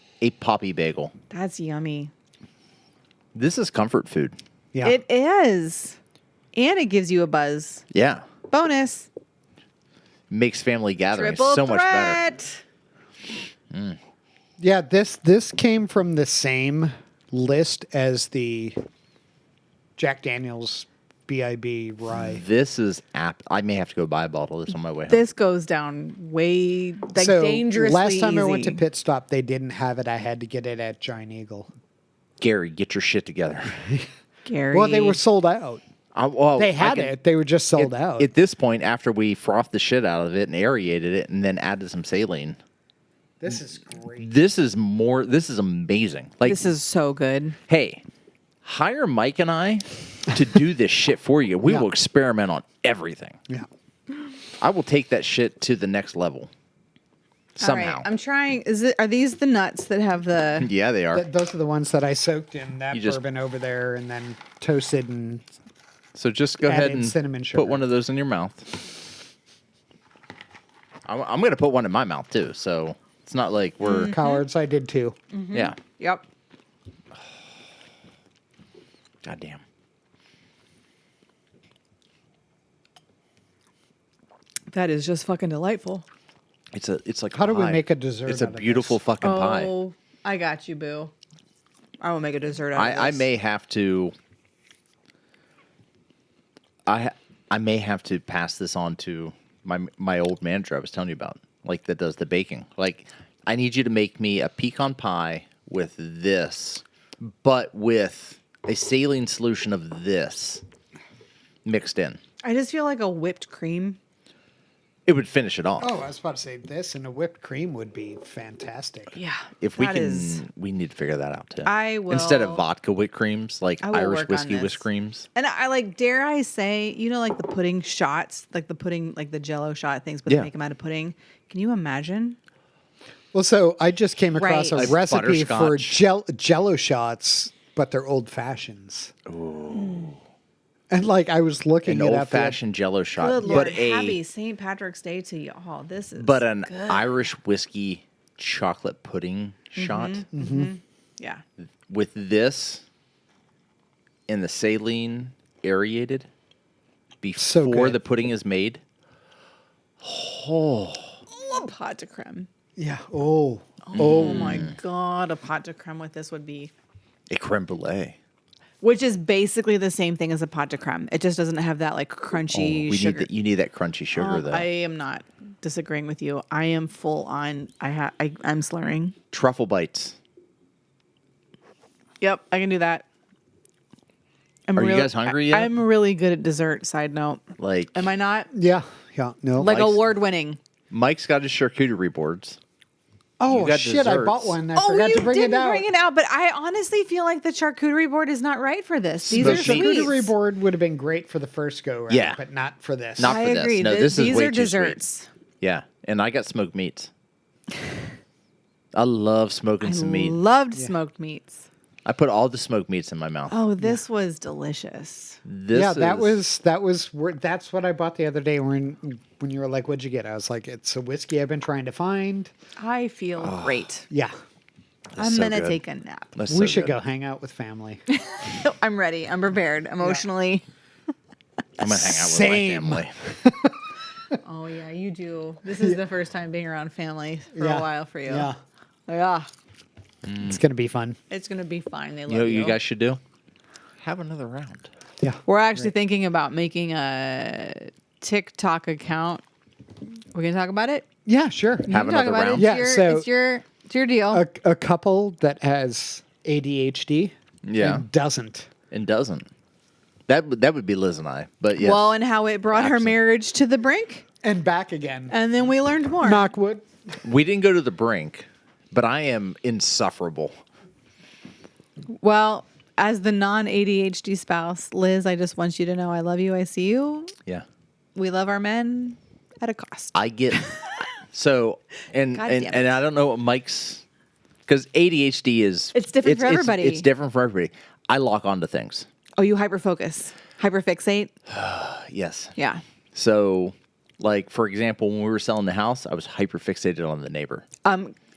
bagel. That's yummy. This is comfort food. Yeah. It is. And it gives you a buzz. Yeah. Bonus. Makes family gatherings Triple so much better. threat. Yeah, this came from the same list as the Jack Daniel's BIB rye. This is I may have to go buy a bottle of this on my way home. This goes down way like So dangerously last time I went to easy. Pit Stop, they didn't have it. I had to get it at Giant Eagle. Gary, get your shit together. Gary. Well, they were sold out. They had I can- it. They were just sold out. At this point, after we frothed the shit out of it and aerated it and then added some saline, This is great. this is amazing. Like, This is so good. hey, hire Mike and I to do this shit for you. We Yeah. will experiment on everything. Yeah. I will take that shit to the next level. Somehow. All right, I'm trying. Are these the nuts that have the? Yeah, they are. Those are the ones that I soaked in that You just- bourbon over there and then toasted and So just go ahead added and cinnamon sugar. put one of those in your mouth. I'm going to put one in my mouth too. So it's not like we're cowards. I did too. yeah. Yep. God damn. That is just fucking delightful. It's like How do we pie. make a dessert It's a out of beautiful this? fucking pie. Oh, I got you, boo. I will make a dessert out of I this. may have to. I may have to pass this on to my old manager I was telling you about, like that does the baking. Like, I need you to make me a pecan pie with this, but with a saline solution of this mixed in. I just feel like a whipped cream. It would finish it off. Oh, I was about to say this and a whipped cream would be fantastic. Yeah. If we that can, is- we need to figure that out too. I will- Instead of vodka whipped creams, like I will Irish work on whiskey this. whipped creams. And I like, dare I say, like the pudding shots, like the pudding, like the Jello shot things, but Yeah. they make them out of pudding. Can you imagine? Well, so I just came across Right. a Like recipe for butterscotch. Jello shots, but they're old fashions. Ooh. And like I was looking An it old up. fashioned Jello shot, Good but Lord, a happy St. Patrick's Day to y'all. This is but an good. Irish whiskey chocolate pudding shot Yeah. with this and the saline aerated So before good. the pudding is made. A pot de creme. Yeah. Oh. Oh my God. A pot de creme with this would be, A creme brulee. which is basically the same thing as a pot de creme. It just doesn't have that like crunchy sugar. You need that crunchy sugar though. I am not disagreeing with you. I am full on. I'm slurring. Truffle bites. Yep, I can do that. Are you guys hungry yet? I'm really good at dessert. Side note. Like Am I not? Yeah. Yeah. No. Like Mike's- award winning. Mike's got his charcuterie boards. oh you got shit! I bought desserts. one. I Oh, forgot you to bring didn't it out. bring it out, but I honestly feel like the charcuterie board is not right for this. These The are Smoky. sweets. charcuterie board would have been great for the first go round, Yeah. but not for this. Not I for this. agree. No, this is These way are too sweet. desserts. Yeah, and I got smoked meats. I love smoking some meat. Loved smoked meats. I put all the smoked meats in my mouth. Oh, this was delicious. This that's what I bought the other day when you were like, "What'd you get?" I was like, "It's a whiskey I've been trying to find." I feel great. Yeah. I'm so gonna good. take a nap. That's We so should good. go hang out with family. I'm ready. I'm prepared emotionally. I'm gonna hang out Same. with my family. Oh yeah, you do. This is the first time being around family for Yeah. a while for you. Yeah. Yeah. It's gonna be fun. It's gonna be fine. They love You know what you. you guys should do? Have another round. Yeah. We're actually thinking about making a TikTok account. We're gonna talk about it. Yeah, sure. Have You can talk another about it. round? It's Yeah, your, so- it's your deal. A couple that has ADHD Yeah, and doesn't. and doesn't. That would be Liz and I. But yes, Well, and how it brought her Absolutely. marriage to the brink, And back again. and then we learned more. Knockwood. we didn't go to the brink, but I am insufferable. Well, as the non-ADHD spouse, Liz, I just want you to know I love you. I see you. Yeah, We love our men at a cost. I get so and God and, damn and it. I don't know what Mike's Because ADHD is It's different for everybody. It's different for everybody. I lock onto things. Oh, you hyperfocus, hyperfixate. Yes. Yeah. So, like for example, when we were selling the house, I was hyperfixated on the neighbor.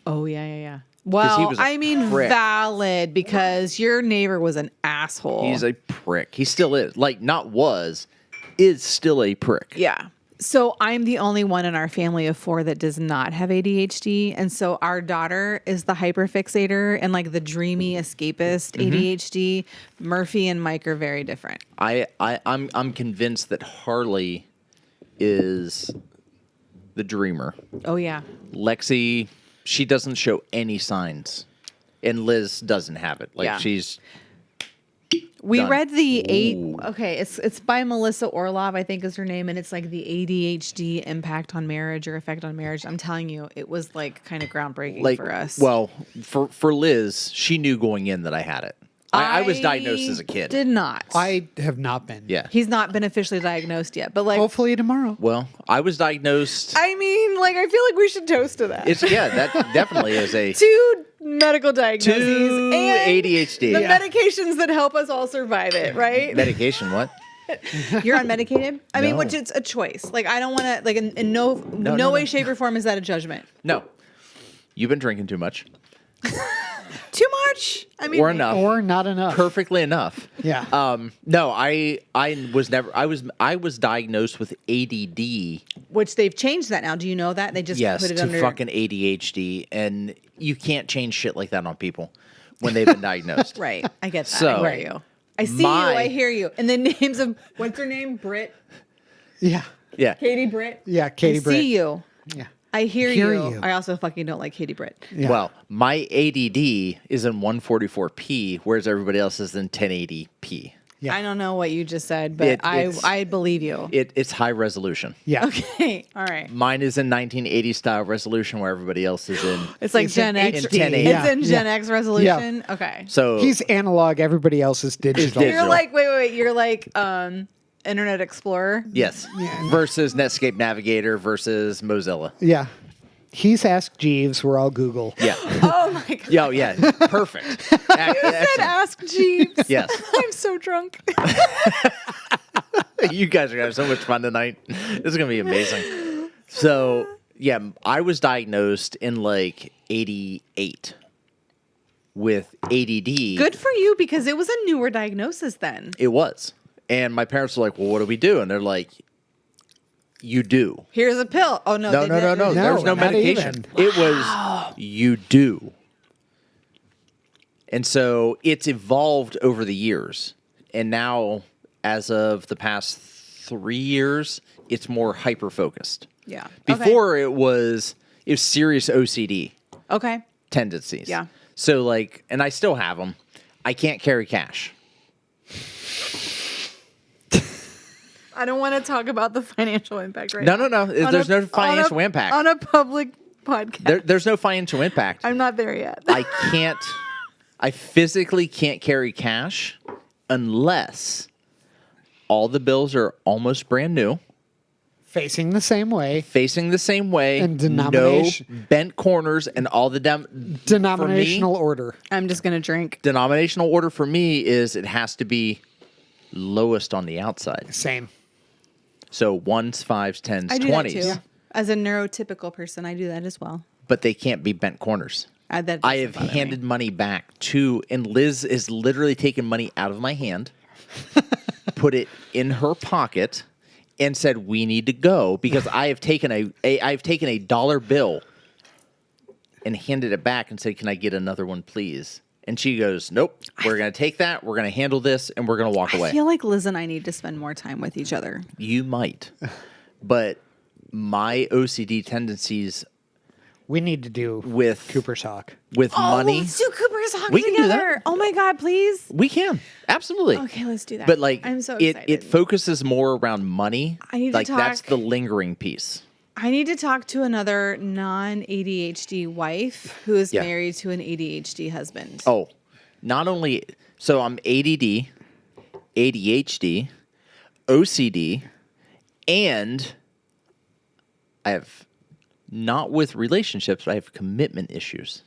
Oh yeah. Well, he was a I mean, prick. valid because your neighbor was an asshole. He's a prick. He still is. Like not was, is still a prick. Yeah. So I'm the only one in our family of 4 that does not have ADHD. And so our daughter is the hyperfixator and like the dreamy escapist ADHD. Murphy and Mike are very different. I'm convinced that Harley is the dreamer. Oh, yeah. Lexi, she doesn't show any signs. And Liz doesn't have it. Like Yeah. she's We Done. read the it's by Melissa Orlov, I think is her name, and it's like the ADHD impact on marriage or effect on marriage. I'm telling you, it was like kind of groundbreaking for us. Well, for Liz, she knew going in that I had it. I was diagnosed as a kid. Did not. I have not been. Yeah. He's not been officially diagnosed yet, but like, Hopefully tomorrow. Well, I was diagnosed. I mean, like, I feel like we should toast to that. That definitely is a 2 medical diagnoses Two and ADHD. the medications that help us all survive it, right? medication. What? You're unmedicated. I mean, No. which it's a choice. Like, I don't want to. Like, in no way, shape, or form is that a judgment. No. You've been drinking too much. Too much. I mean, Or enough. Or not enough. Perfectly enough. Yeah. No, I was diagnosed with ADD. which they've changed that now. Do you know that they just Yes, put it to under fucking ADHD, and you can't change shit like that on people when they've been diagnosed. Right. I get that. So, I hear you. I see my- you. I hear you. And the names of what's her name? Britt. yeah. Yeah. Katie Britt. Yeah. Katie I Britt. see you. Yeah. I hear Hear you. you. I also fucking don't like Katie Britt. Yeah. Well, my ADD is in 144p, whereas everybody else is in 1080p. Yeah. I don't know what you just said, but I believe you. It's high resolution. Yeah. Okay. All right. Mine is in 1980 style resolution, where everybody else is in. It's like It's Gen in X. HD. It's Yeah. in Gen X resolution. Okay. So He's analog. Everybody else is digital. digital. You're like, wait. You're like Internet Explorer. yes, versus Netscape Navigator versus Mozilla. Yeah. He's Ask Jeeves. We're all Google. Yeah. Oh my god. Yo, yeah, perfect. You said ask Jeeves. Yes. I'm so drunk. You guys are gonna have so much fun tonight. This is gonna be amazing. So yeah, I was diagnosed in like 88 with ADD. Good for you because it was a newer diagnosis then. It was. And my parents were like, well, what do we do? And they're like, you do. Here's a pill. Oh no. No. they didn't. No, There was no not medication. even. It was you do. And so it's evolved over the years. And now, as of the past 3 years, it's more hyper focused. Yeah. Before it was serious OCD Okay. tendencies. Yeah. So like, and I still have them. I can't carry cash. I don't want to talk about the financial impact right No. now. There's no financial impact. On a public podcast. There's no financial impact. I'm not there yet. I physically can't carry cash unless all the bills are almost brand new, Facing the same way. facing the same way, And denomination- no bent corners, and all the Denominational order. I'm just going to drink. denominational order for me is it has to be lowest on the outside. Same. So 1s, 5s, 10s, I do 20s. that too. As a neurotypical person, I do that as well. But they can't be bent corners. That I doesn't have bother me. handed money back to, and Liz is literally taking money out of my hand, put it in her pocket, and said, "We need to go," because I have taken a dollar bill and handed it back and said, "Can I get another one, please?" And she goes, "Nope, we're going to take that. We're going to handle this, and we're going to walk away." I feel like Liz and I need to spend more time with each other. You might, but my OCD tendencies We need to do with Cooper's Hawk. with money, let's do Cooper's Hawk We can do that. together. Oh my god, please. we can absolutely. Okay, let's do that. But like, I'm so it excited. focuses more around money. I need to like that's talk- the lingering piece. I need to talk to another non-ADHD wife who is Yeah. married to an ADHD husband. Oh, not only so I'm ADD, ADHD, OCD, and I have not with relationships, but I have commitment issues.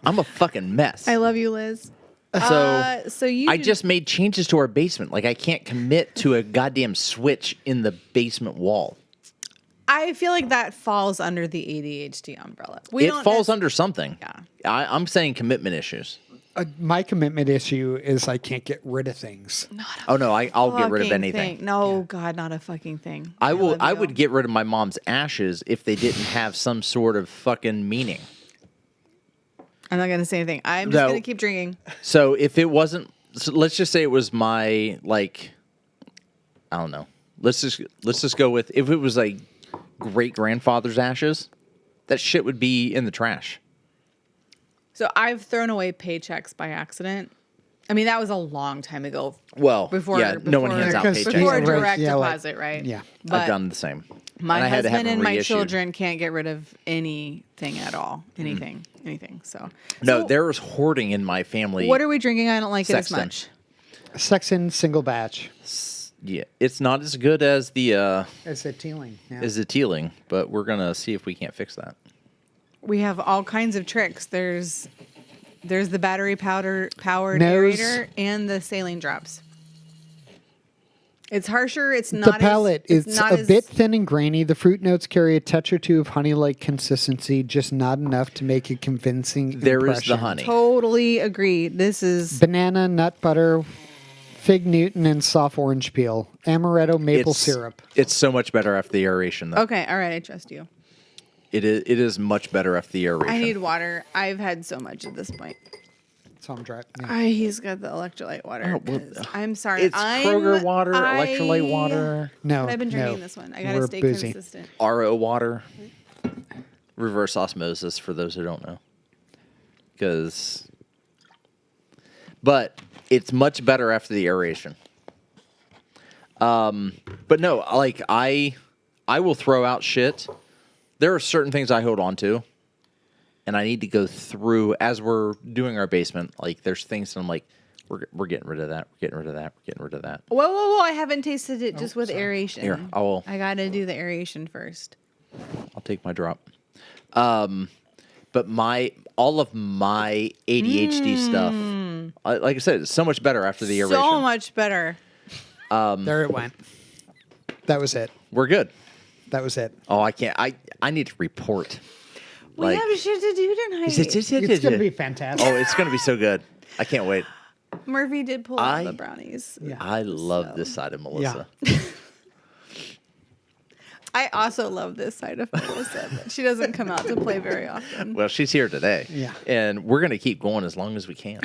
I'm a fucking mess. I love you, Liz. So you I just made changes to our basement. Like I can't commit to a goddamn switch in the basement wall. I feel like that falls under the ADHD umbrella. It falls under something. Yeah. I'm saying commitment issues. My commitment issue is I can't get rid of things. Oh no, I'll get rid of fucking anything. thing. No, God, not a fucking thing. I love you. would get rid of my mom's ashes if they didn't have some sort of fucking meaning. I'm not gonna say anything. I'm just No. gonna keep drinking. So if it wasn't, so let's just say it was my like, I don't know. Let's just go with if it was like great grandfather's ashes, that shit would be in the trash. So I've thrown away paychecks by accident. I mean, that was a long time ago. Well, Before, yeah, no one before- hands out Because paychecks. Before a Yeah, right, direct yeah, like- deposit, right? yeah. But I've done the same. my And I had to have husband them and my reissued. children can't get rid of anything at all. Anything. So No, So there was hoarding in my family. what are we drinking? I don't like it as Sexton. much. Sexton single batch. Yeah, it's not as good as the It's a Teeling. Yeah. Teeling, but we're gonna see if we can't fix that. We have all kinds of tricks. There's the battery powered There's- aerator and the saline drops. It's harsher. It's The not. palate it's is not a bit thin and grainy. The fruit notes carry a touch or two of honey-like consistency, just not enough to make a convincing There is impression. the honey. Totally agree. This is Banana, nut butter, fig Newton, and soft orange peel. Amaretto maple syrup. It's so much better after the aeration, though. okay. All right, I trust you. It is much better after the aeration. I need water. I've had so much at this point. So I'm dry. Yeah. He's got the electrolyte water. Oh, well, 'cause I'm sorry. It's Kroger water, electrolyte water, No, But I've been drinking no. this one. I gotta We're stay boozy. consistent. RO water, reverse osmosis for those who don't know. But it's much better after the aeration. But no, like I will throw out shit. There are certain things I hold on to, and I need to go through as we're doing our basement. Like there's things that I'm like, we're getting rid of that. We're getting rid of that. We're getting rid of that. Whoa! I haven't tasted it just with aeration. Here, I gotta do the aeration first. I'll take my drop. But all of my ADHD stuff, like I said, it's so much better after the aeration. So much better. There it went. That was it. We're good. That was it. Oh, I can't. I need to report. We Like- have shit to do tonight. It's going to be fantastic. Oh, it's gonna be so good. I can't wait. Murphy did pull out the brownies. Yeah. I love this side of Melissa. I also love this side of Melissa, but she doesn't come out to play very often. Well, she's here today. Yeah. And we're gonna keep going as long as we can.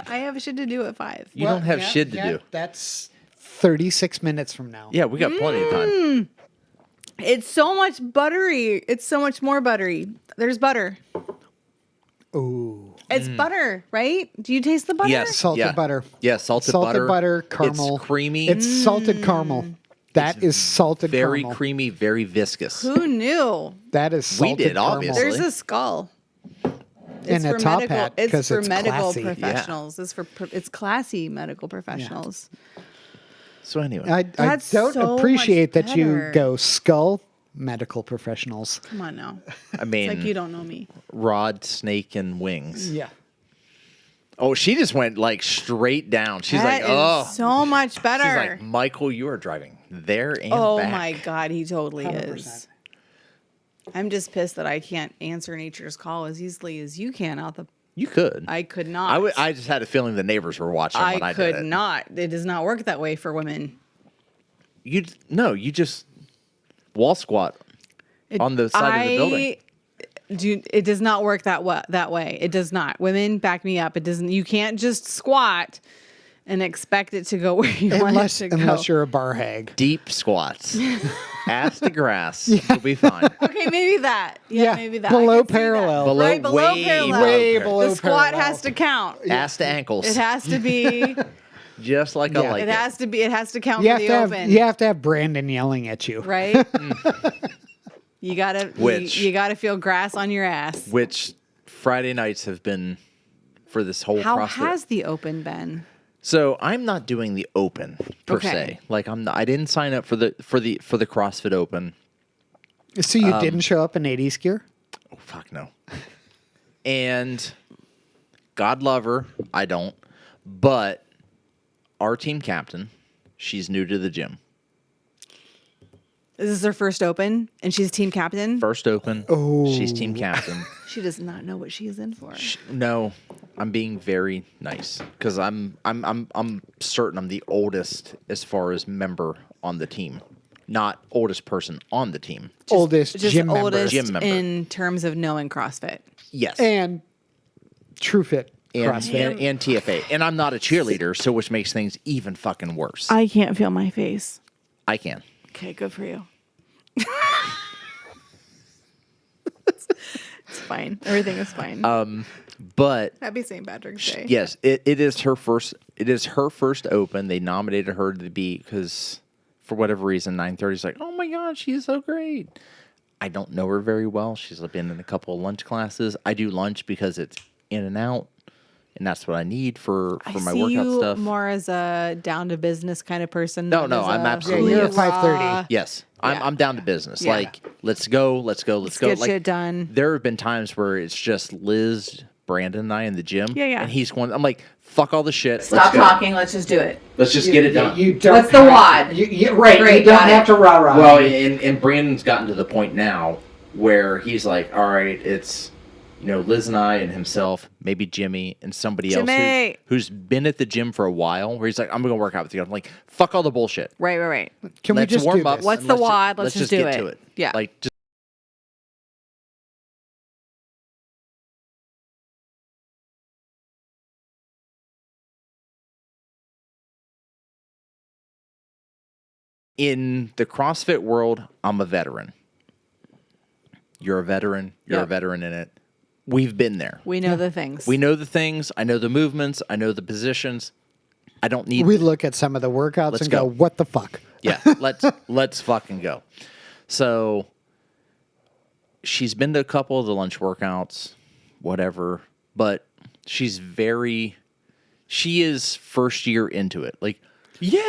I have shit to do at 5. You don't have shit to do. That's 36 minutes from now. Yeah, we got plenty of time. It's so much buttery. It's so much more buttery. There's butter. Ooh. It's butter, right? Do you taste the butter? Yes. Salted Yeah. butter. Yeah, salted butter, caramel. It's creamy. It's salted caramel. That is salted very caramel. creamy, very viscous. Who knew? That is We salted did, caramel. obviously. There's a skull. And a top hat, It's 'cause for it's medical classy. professionals. It's classy medical professionals. So anyway, I That's don't so appreciate much that you better. go skull medical professionals. Come on now. I mean, It's like you don't know me. rod, snake, and wings. Yeah. Oh, she just went like straight down. She's That like, is oh. so much better. She's like, Michael, you are driving there and Oh back. my God, he totally 100%. is. I'm just pissed that I can't answer nature's call as easily as you can out the. You could. I could not. I just had a feeling the neighbors were watching when I could did it. not. It does not work that way for women. You just wall squat on the side of the building. It does not work that way. It does not. Women, back me up. It doesn't. You can't just squat and expect it to go where you want it to go. Unless you're a bar hag. Deep squats. Ass to grass. You'll be fine. Okay, maybe that. Yeah, maybe that. I Below can see that. parallel. Right below way parallel. Way below The squat parallel. has to count. Ass to ankles. It has to be. Just like I Yeah. like It it. has to be. It has to count You for have, the to have, open. you have to have Brandon yelling at you. Right. You gotta. Which- you gotta feel grass on your ass. Which Friday nights have been for this whole How CrossFit. has the open been? So I'm not doing the open per Okay. se. Like I'm not, I didn't sign up for the CrossFit Open. So you didn't show up in 80s gear? Oh fuck no. And God love her. I don't. But our team captain, she's new to the gym. Is this her first open and she's team captain? First open. She's team captain. She does not know what she's in for. No, I'm being very nice because I'm certain I'm the oldest as far as member on the team, not oldest person on the team. Oldest Just gym oldest Gym member. in terms of knowing CrossFit. Yes, and True Fit and, CrossFit. and TFA, and I'm not a cheerleader, so which makes things even fucking worse. I can't feel my face. I can. Okay, good for you. It's fine. Everything is fine. But Happy St. Patrick's Day. yes, it is her first. It is her first open. They nominated her to be because for whatever reason, 9:30 is like, oh my god, she's so great. I don't know her very well. She's been in a couple of lunch classes. I do lunch because it's in and out, and that's what I need for my see workout you stuff. more as a down to business kind of person. No, not as I'm a absolutely- You're a hoorah. 5:30. Yes, Yeah. I'm down to business. Yeah. Like, let's go. Let's go. get shit done. There have been times where it's just Liz, Brandon, and I in the gym. Yeah. And he's going. I'm like, fuck all the shit. Stop talking. Let's just do it. Let's just get it done. You don't What's the have- WOD? Right. Great, you don't got have it. to rah-rah. Well, and Brandon's gotten to the point now where he's like, all right, it's, Liz and I and himself, maybe Jimmy and somebody else Jimmy! who's been at the gym for a while, where he's like, I'm going to work out with you. I'm like, fuck all the bullshit. Right. Can Let's we just warm do up. this? What's and the WOD? Let's just do get it. to it. Yeah. Like, just in the CrossFit world, I'm a veteran. You're a veteran. You're a Yep. veteran in it. We've been there. We know the things. We know the things. I know the movements. I know the positions. I don't need. We look at some of the workouts Let's and go, go. what the fuck? Yeah, let's fucking go. So she's been to a couple of the lunch workouts, whatever, but she is first year into it. Like, yeah.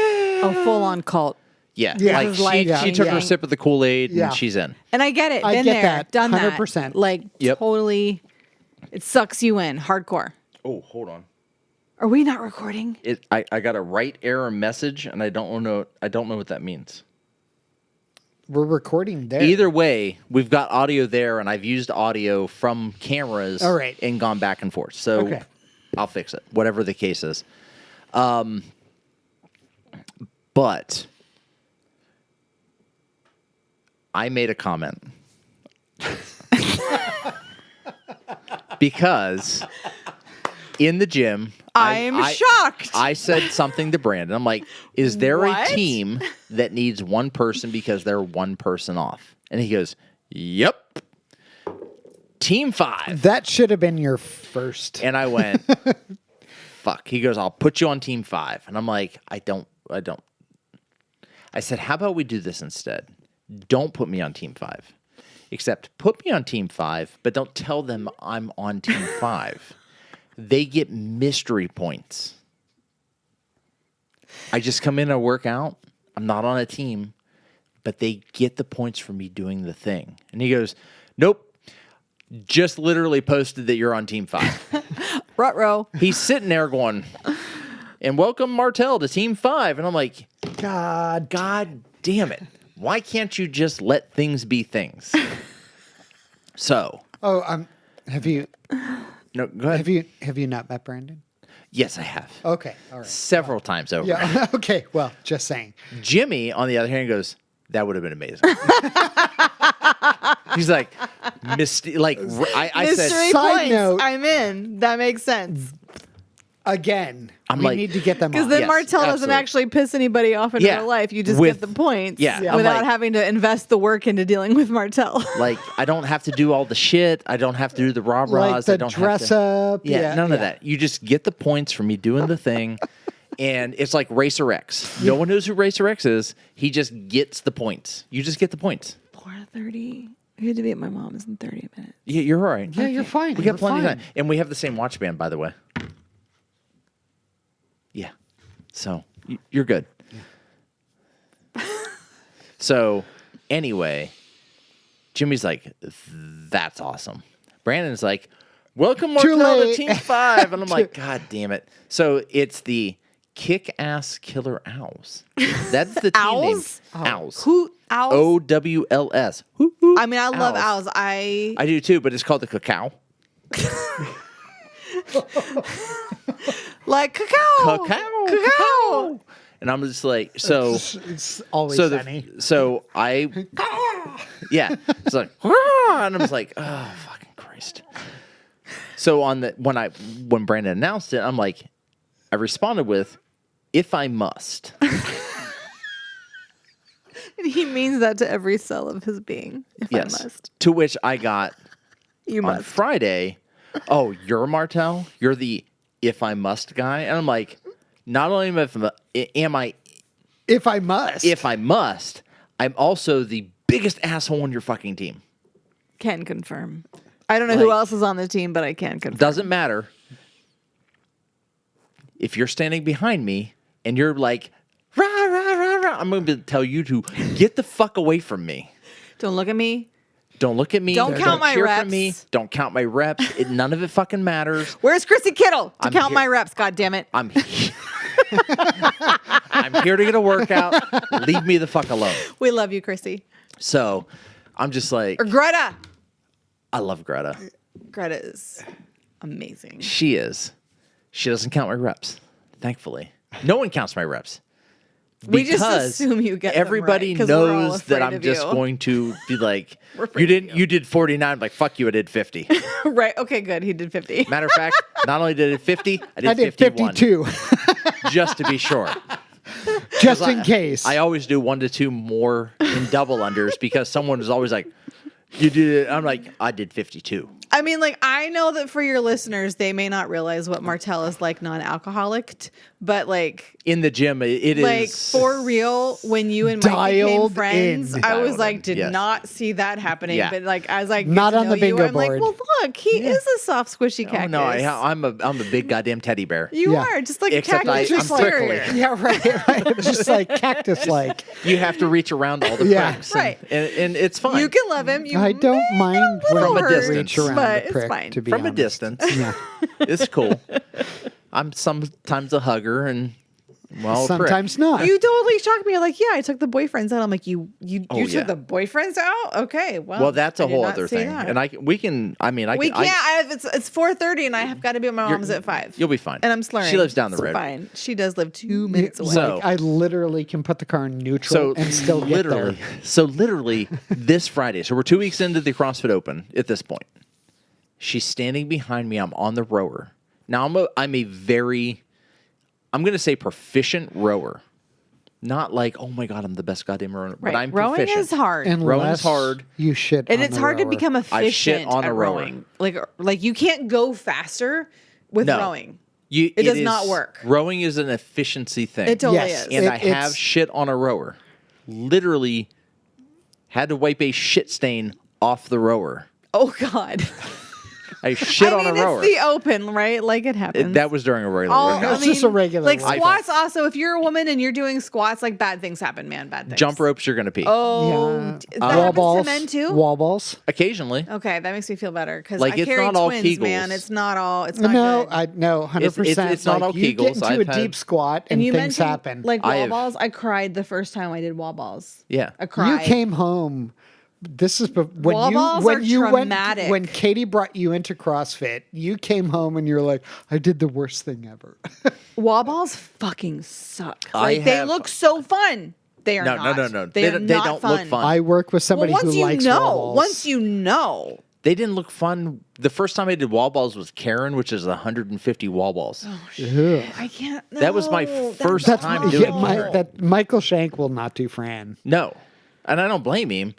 Oh, full on cult. Yeah. Yeah. Like This is life she took her changing. sip of the Kool-Aid Yeah. and she's in. And I get it. I Been get there. that, Done 100%. that. Like, Yep. totally. It sucks you in. Hardcore. Oh, hold on. Are we not recording? I got a right error message and I don't know what that means. We're recording there. Either way, we've got audio there, and I've used audio from cameras All right. and gone back and forth. So Okay. I'll fix it, whatever the case is. But I made a comment. Because in the gym, I'm shocked. I said something to Brandon. I'm like, is there What? a team that needs one person because they're one person off? And he goes, yep. Team 5. That should have been your first. And I went, fuck. He goes, I'll put you on Team 5. And I'm like, I don't. I said, how about we do this instead? Don't put me on Team 5. Except put me on Team 5, but don't tell them I'm on Team 5. They get mystery points. I just come in and work out. I'm not on a team, but they get the points for me doing the thing. And he goes, nope. Just literally posted that you're on Team 5. Ruh-roh. He's sitting there going, and welcome Martelle to Team 5. And I'm like, God. damn it. Why can't you just let things be things? So. Oh, have you No, go ahead. have you not met Brandon? Yes, I have. Okay. All right. Several times over. Yeah. Okay. Well, just saying. Jimmy, on the other hand, goes, that would have been amazing. He's like, I Mystery said, Side points. note- I'm in. That makes sense. Again, I'm we like- need to get them Because on. then Yes, Martelle doesn't absolutely. actually piss anybody off in Yeah. real life. You just With- get the points yeah, I'm without like- having to invest the work into dealing with Martelle. like, I don't have to do all the shit. I don't have to do the rah-rahs. like the I don't dress have to, up. Yeah, none of that. You just get the points for me doing the thing. And it's like Racer X. No one knows who Racer X is. He just gets the points. You just get the points. 4:30. I had to be at my mom's in 30 minutes. Yeah, you're all right. Yeah, you're fine. We You're got plenty fine. of time. And we have the same watch band, by the way. Yeah. So you're good. So anyway, Jimmy's like, that's awesome. Brandon's like, welcome Martelle to Team 5. And I'm like, God damn it. So it's the Kick-Ass Killer Owls. That's the team Owls? name. Owls. Who? Owls? OWLS. I mean, I love owls. I do too, but it's called the Cacao. like cacao. Cacao. And I'm just like, so It's always so sunny. Yeah, it's like, and I was like, oh fucking Christ. So when Brandon announced it, I'm like, I responded with, if I must. And he means that to every cell of his being. If I must. To which I got You on must. Friday, oh, you're Martelle? You're the if I must guy? And I'm like, not only am I If I must. if I must, I'm also the biggest asshole on your fucking team. Can confirm. I don't know who else is on the team, but I can confirm. Doesn't matter. If you're standing behind me and you're like, rah, rah, rah, rah, I'm going to tell you to get the fuck away from me. Don't look at me. Don't look at me. Don't count my cheer reps. for me. Don't count my reps. None of it fucking matters. Where's Chrissy Kittle to I'm count here. my reps? God damn it. I'm here to get a workout. Leave me the fuck alone. We love you, Chrissy. So I'm just like, Or Greta. I love Greta. Greta is amazing. She is. She doesn't count my reps, thankfully. No one counts my reps. We just Because assume you get them everybody right, 'cause we're all knows that afraid I'm of just you. going to be like, We're afraid of you did 49. I'm like, fuck you, I did 50. Right. Okay, good. He did 50. Matter of fact, not only did I 50, I I did did 51. 52, Just to be sure. just in case. I always do 1 to 2 more in double unders because someone is always like, you did it. I'm like, I did 52. I mean, like, I know that for your listeners, they may not realize what Martelle is like non-alcoholic, but like In the gym, it is. like for real, when you and Mike became Dialed friends, in. I was Dialed like, in, did yes. not see that happening. Yeah. But like, as I get Not to on know the bingo you, I'm like, board. well, look, he is a soft, squishy Oh, cactus. no, I'm a big goddamn teddy bear. You Yeah. are just like Except cactus I'm exterior. prickly. yeah, right. Just like cactus-like. You have to reach around all the Yeah. pricks. Right. And it's fine. You can love him. You I don't may mind get when From a hurt, distance. reach around but the it's prick, fine. to be From a honest. distance. Yeah. It's cool. I'm sometimes a hugger and, well, a prick. Sometimes not. You totally shocked me. You're like, yeah, I took the boyfriends out. I'm like, you Oh, took yeah. the boyfriends out? Okay, Well, that's I a did whole not other see thing. that. And we can't. It's 4:30, and I have got to be at my mom's at 5. You'll be fine. And I'm slurring. She lives down the It's road. Fine. She does live 2 minutes away. So- Like, I literally can put the car in neutral and still get literally, there. so literally this Friday. So we're 2 weeks into the CrossFit Open at this point. She's standing behind me. I'm on the rower. Now I'm a very, I'm going to say proficient rower. Not like, oh my God, I'm the best goddamn rower. Right. But I'm Rowing proficient. is hard. Unless hard. you shit And on it's the hard to rower. become I shit efficient on at a rower. rowing. Like you can't go faster with No. rowing. It does is- not work. Rowing is an efficiency thing. It totally Yes. is. And It- I have it's- shit on a rower. Literally had to wipe a shit stain off the rower. Oh God. I shit on a rower. It's the open, right? Like it happens. That was during a regular Oh, workout. It's just a regular Like workout. squats. Also, if you're a woman and you're doing squats, like bad things happen, man. Bad things. Jump ropes, you're going to pee. Oh, Yeah. that Wall happens balls. to men too. Wall balls. Occasionally. Okay, that makes me feel better because Like, I it's carry not all twins, man. Kegels. It's not all. It's not No, good. no, 100%. It's not all you get Kegels. into I've a had- deep squat and you things mentioned happen. like wall I've- balls. I cried the first time I did wall balls. Yeah. I cried. you came home. This is when Wall balls when are you traumatic. went when Katie brought you into CrossFit. You came home and you're like, I did the worst thing ever. Wall balls fucking suck. I Like they have- look so fun. They are No, not. no. They, are They not don't fun. look fun. I work with somebody well, once who you likes know, wall balls. once you know. They didn't look fun. The first time I did wall balls was Karen, which is 150 wall balls. Ugh. I can't. That was my no, first that's time not- doing yeah, it. that Michael Shank will not do Fran. No. And I don't blame him.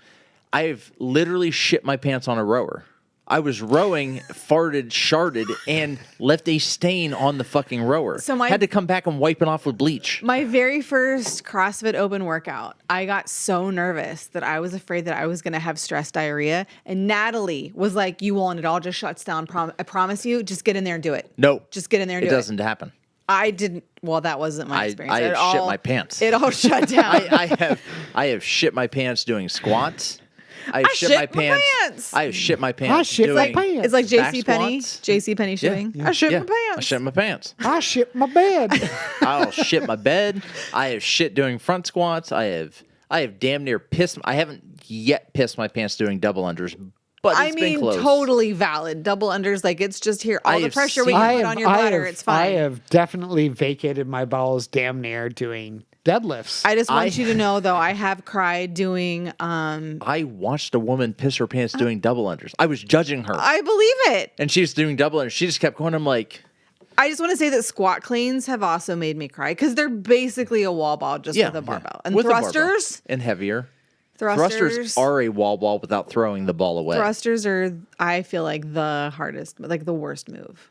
I've literally shit my pants on a rower. I was rowing, farted, sharded, and left a stain on the fucking rower. So had to come back and wipe it off with bleach. My very first CrossFit Open workout, I got so nervous that I was afraid that I was going to have stress diarrhea. And Natalie was like, you won't. It all just shuts down. I promise you. Just get in there and do it. No. Just get in there and It do it. doesn't happen. I didn't. Well, that wasn't my experience. I It have shit all- my pants. It all shut down. I have shit my pants doing squats. I have shit my pants. I have shit my pants. I shit my doing pants. It's like back JC Penney. squats. JC Penney shitting. Yeah. I shit Yeah. my pants. I shit my pants. I shit my bed. I'll shit my bed. I have shit doing front squats. I have damn near pissed. I haven't yet pissed my pants doing double unders, but it's been close. Totally valid. Double unders, like it's just here. All I the have pressure we seen- can put on your bladder, it's fine. I have definitely vacated my bowels damn near doing deadlifts. I just want you to know, though, I have cried doing. I watched a woman piss her pants doing double unders. I was judging her, I believe it. and she was doing double unders. She just kept going. I'm like, I just want to say that squat cleans have also made me cry because they're basically a wall ball just with a barbell. And with a barbell. thrusters, and heavier. thrusters are a wall ball without throwing the ball away. Thrusters are, I feel like, the hardest, like the worst move.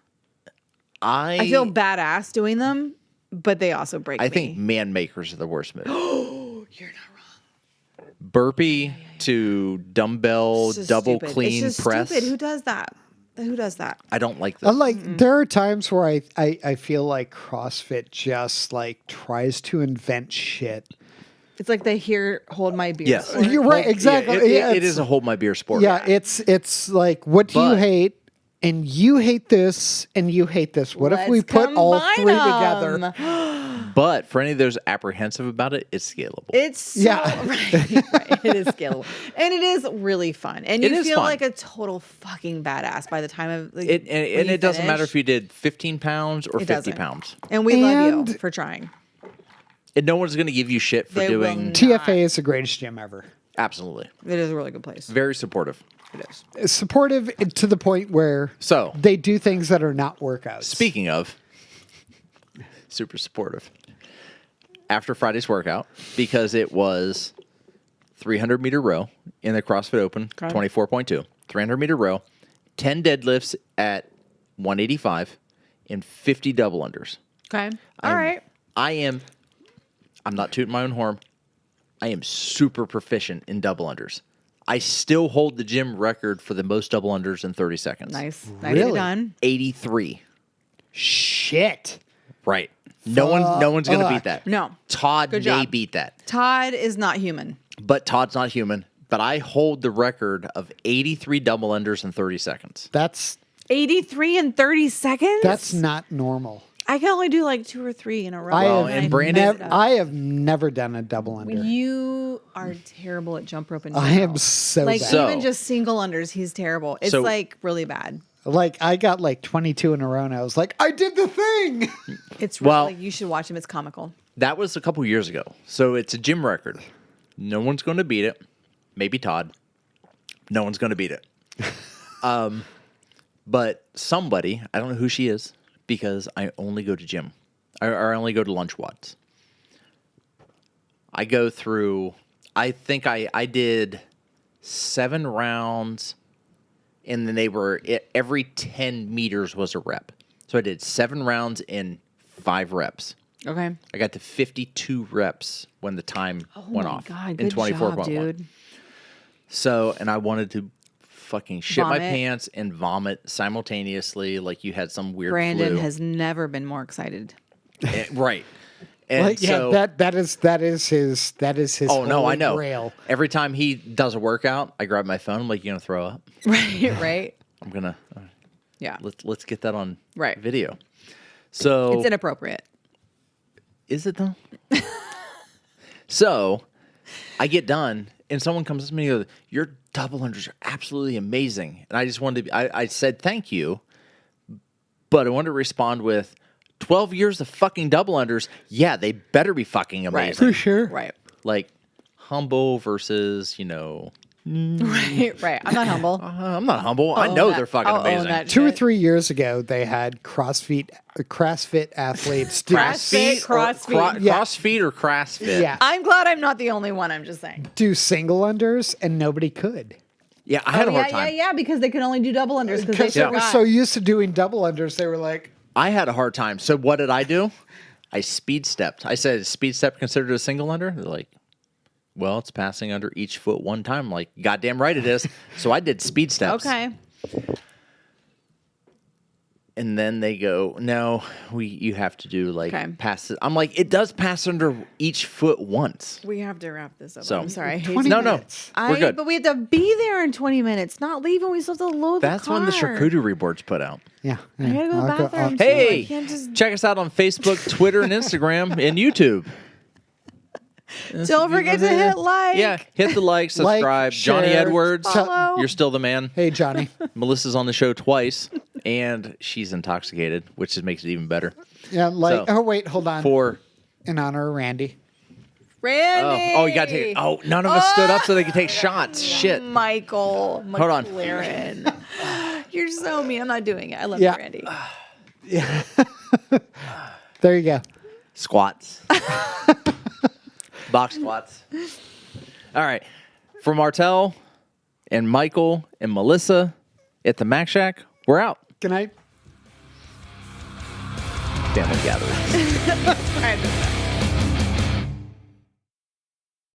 I I feel badass doing them, but they also break me. I think man makers are the worst move. You're not wrong. Burpee to dumbbell It's just double stupid. clean it's just press. Stupid. Who does that? Who does that? I don't like that. Like there are times where I feel like CrossFit just like tries to invent shit. It's like they hear "Hold my beer." Yes. sport. You're right, exactly. Yeah, it it's- is a hold my beer sport. Yeah, it's like what do you But- hate? And you hate this, and you hate this. What if we Let's put all combine three 'em. together? But for any of those apprehensive about it, it's scalable. It's so, Yeah. right. It is scalable, and it is really fun, and It you is feel fun. like a total fucking badass by the time of like, and when you it doesn't matter finish. if you did 15 pounds or It 50 doesn't. pounds. And we love you And- for trying. And no one's going to give you shit for They will doing. not. TFA is the greatest gym ever. Absolutely. It is a really good place. Very supportive. It is. Supportive to the point where So, they do things that are not workouts. speaking of, super supportive. After Friday's workout, because it was 300-meter row in the CrossFit Open, Okay. 24.2, 300-meter row, 10 deadlifts at 185, and 50 double unders. Okay. All right. I'm not tooting my own horn. I am super proficient in double unders. I still hold the gym record for the most double unders in 30 seconds. Nice. Nicely Really? done. 83. Shit. Right. No one's going to beat that. No. Todd Good may job. beat that. Todd is not human. But Todd's not human. But I hold the record of 83 double unders in 30 seconds. That's 83 in 30 seconds? that's not normal. I can only do like 2 or 3 in a row. Well, and Brandon- I have never done a double under. You are terrible at jump rope and I general. am so like bad. So- even just single unders, he's terrible. It's So- like really bad. Like I got like 22 in a row, and I was like, I did the thing. It's really, Well- you should watch him. It's comical. That was a couple years ago. So it's a gym record. No one's going to beat it. Maybe Todd. No one's going to beat it. But somebody, I don't know who she is, because I only go to gym. Or I only go to lunch wads. I go through, I think I did 7 rounds, and then every 10 meters was a rep. So I did 7 rounds in 5 reps. Okay. I got to 52 reps when the time went my off God, in good 24.1. job, dude. So, and I wanted to fucking shit my Vomit. pants and vomit simultaneously, like you had some weird Brandon flu. has never been more excited. Right. And Like, so, yeah, that is his oh no, I holy know. grail. Every time he does a workout, I grab my phone. I'm like, you gonna throw up? Right. Right. I'm gonna Yeah. let's get that on Right. video. So It's inappropriate. is it though? So I get done, and someone comes to me and goes, "Your double unders are absolutely amazing." And I just wanted to. I said thank you, but I wanted to respond with 12 years of fucking double unders. Yeah, they better be fucking amazing. For sure. Right. Like humble versus Right. Right. I'm not humble. I'm not humble. I know they're fucking I'll own amazing. that 2 or shit. 3 years ago, they had CrossFit athletes do, CrossFit, CrossFit. Yeah. CrossFit or CrossFit. yeah, I'm glad I'm not the only one. I'm just saying. do single unders, and nobody could. Yeah, I had a hard yeah, time. yeah, because they could only do double unders because they Because they were forgot. so used to doing double unders, they were like, I had a hard time. So what did I do? I speed stepped. I said, is speed step considered a single under? They're like, well, it's passing under each foot one time. I'm like, goddamn right it is. So I did speed steps. Okay. And then they go, no, you have to do like Okay. pass it. I'm like, it does pass under each foot once. We have to wrap this up. So- I'm sorry. I hate 20 to- No, minutes. we're good. But we have to be there in 20 minutes. Not leaving. We still have to load That's the car. when the charcuterie boards put out. Yeah. I gotta go to the bathroom. too. Hey, I can't just... check us out on Facebook, Twitter, and Instagram, and YouTube. Don't forget to hit like. Yeah, hit the like, subscribe. Johnny share, Edwards, follow. you're still the man. Hey, Johnny. Melissa's on the show twice, and she's intoxicated, which just makes it even better. Yeah, like, So, oh, wait, hold on. For In honor of Randy. Randy. oh, you got to take. Oh, none of us stood up so they could take shots. Shit. Michael. Hold on. McLaren. You're so mean. I'm not doing it. I love Yeah. you, Randy. Yeah. There you go. Squats. Box squats. All right. For Martelle and Michael and Melissa at the Mac Shack, we're out. Good night. Family gathering. All right.